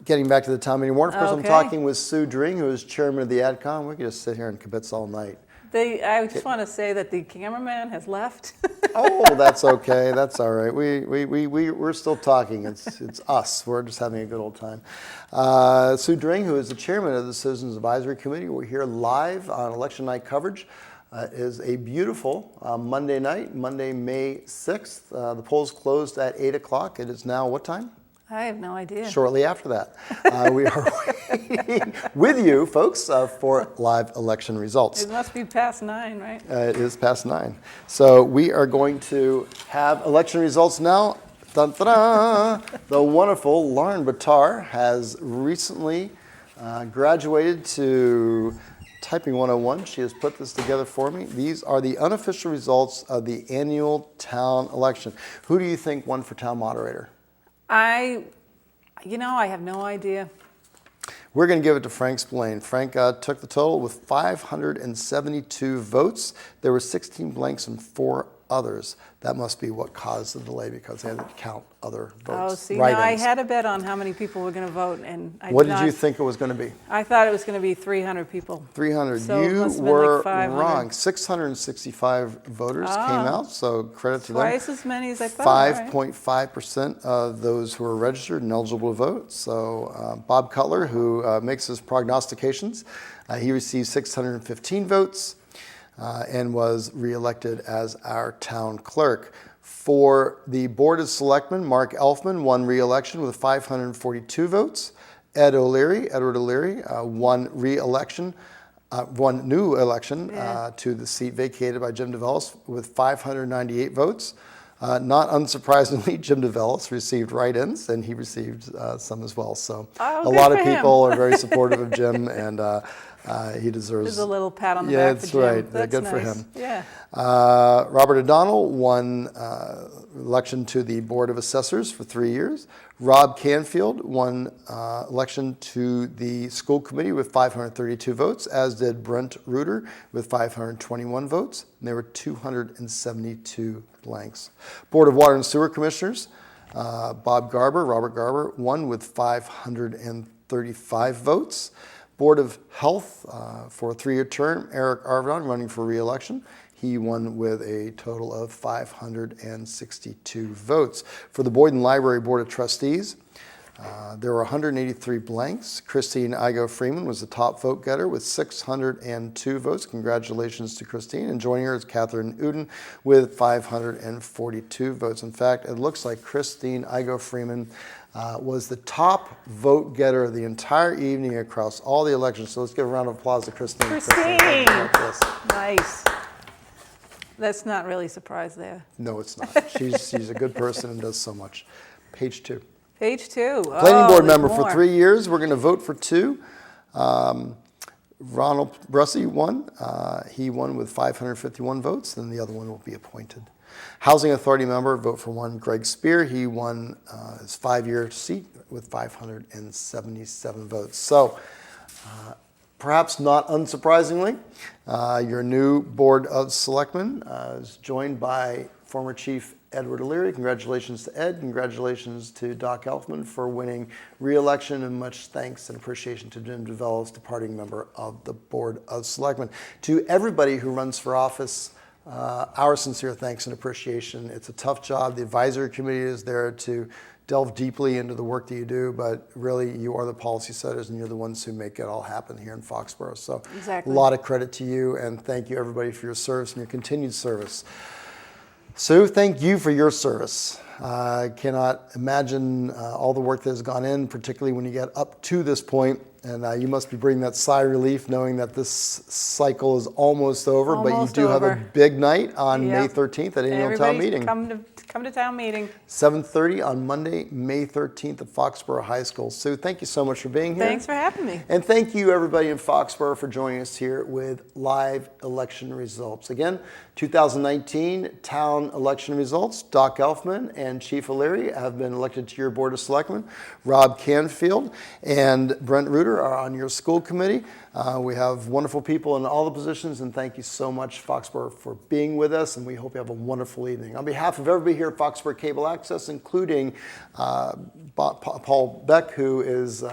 getting back to the town meeting warrant, of course, I'm Okay. talking with Sue Dring, who is chairman of the AdCom. We could just sit here and kibitz all night. I just want to say that the cameraman has left. Oh, that's okay. That's all right. We're still talking. It's us. We're just having a good old time. Sue Dring, who is the chairman of the Citizens Advisory Committee, we're here live on election night coverage. Is a beautiful Monday night, Monday, May 6th. The polls closed at 8 o'clock. It is now what time? I have no idea. Shortly after that. We are waiting with you, folks, for live election results. It must be past 9, right? It is past 9. So we are going to have election results now. Dun, dun, dun. The wonderful Lauren Batar has recently graduated to Typing 101. She has put this together for me. These are the unofficial results of the annual town election. Who do you think won for town moderator? I have no idea. We're going to give it to Frank Spillane. Frank took the total with 572 votes. There were 16 blanks and 4 others. That must be what caused the delay, because they had to count other votes. Oh, see, now I had a bet on how many people were going to vote, and What did you think it was going to be? I thought it was going to be 300 people. 300. So it You must have been were like 500. wrong. 665 voters came out, so credit to them. Twice as many as I thought. Right? 5.5% of those who were registered and eligible to vote. So Bob Cutler, who makes his prognostications, he received 615 votes and was reelected as our town clerk. For the Board of Selectmen, Mark Elfman won re-election with 542 votes. Edward O'Leary, won re-election, won new election to the seat vacated by Jim DeVellis with 598 votes. Not unsurprisingly, Jim DeVellis received write-ins, and he received some as well. So a lot of people are very supportive of Jim, and he deserves. There's a little pat on the back for Jim. Yeah, that's right. That's Good nice. for him. Yeah. Robert O'Donnell won election to the Board of Assessors for 3 years. Rob Canfield won election to the school committee with 532 votes, as did Brent Reuter with 521 votes. And there were 272 blanks. Board of Water and Sewer Commissioners, Robert Garber won with 535 votes. Board of Health for a 3-year term, Eric Arvidon running for re-election. He won with a total of 562 votes. For the Boyden Library Board of Trustees, there were 183 blanks. Christine Igo Freeman was the top vote getter with 602 votes. Congratulations to Christine. And joining her is Catherine Uden with 542 votes. In fact, it looks like Christine Igo Freeman was the top vote getter of the entire evening across all the elections. So let's give a round of applause to Christine. Christine! Nice. That's not really a surprise there. No, it's not. She's a good person and does so much. Page 2. Page 2. Planning board member more. for 3 years. We're going to vote for 2. Ronald Brussey won. He won with 551 votes. Then the other one will be appointed. Housing Authority member, vote for one Greg Spear. He won his 5-year seat with 577 votes. So perhaps not unsurprisingly, your new Board of Selectmen is joined by former Chief Edward O'Leary. Congratulations to Ed. Congratulations to Doc Elfman for winning re-election, and much thanks and appreciation to Jim DeVellis, departing member of the Board of Selectmen. To everybody who runs for office, our sincere thanks and appreciation. It's a tough job. The advisory committee is there to delve deeply into the work that you do, but really you are the policy setters and you're the ones who make it all happen here in Foxboro. So exactly. A lot of credit to you, and thank you everybody for your service and your continued service. Sue, thank you for your service. I cannot imagine all the work that has gone in, particularly when you get up to this point. And you must be breathing that sigh of relief knowing that this cycle is almost over, but you do have a big night on May 13th at annual town meeting. Come to town meeting. 7:30 on Monday, May 13th at Foxboro High School. Sue, thank you so much for being here. Thanks for having me. And thank you everybody in Foxboro for joining us here with live election results. Again, 2019 town election results. Doc Elfman and Chief O'Leary have been elected to your Board of Selectmen. Rob Canfield and Brent Reuter are on your school committee. We have wonderful people in all the positions, and thank you so much, Foxboro, for being with us, and we hope you have a wonderful evening. On behalf of everybody here at Foxboro Cable Access, including Paul Beck, who is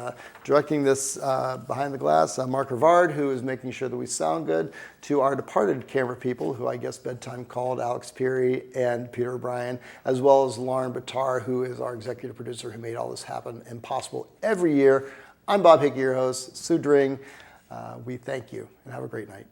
directing this behind the glass, Mark Rivard, who is making sure that we sound good, to our departed camera people, who I guess bedtime called, Alex Peary and Peter O'Brien, as well as Lauren Batar, who is our executive producer, who made all this happen and possible every year. I'm Bob Hickey, your host. Sue Dring, we thank you and have a great night.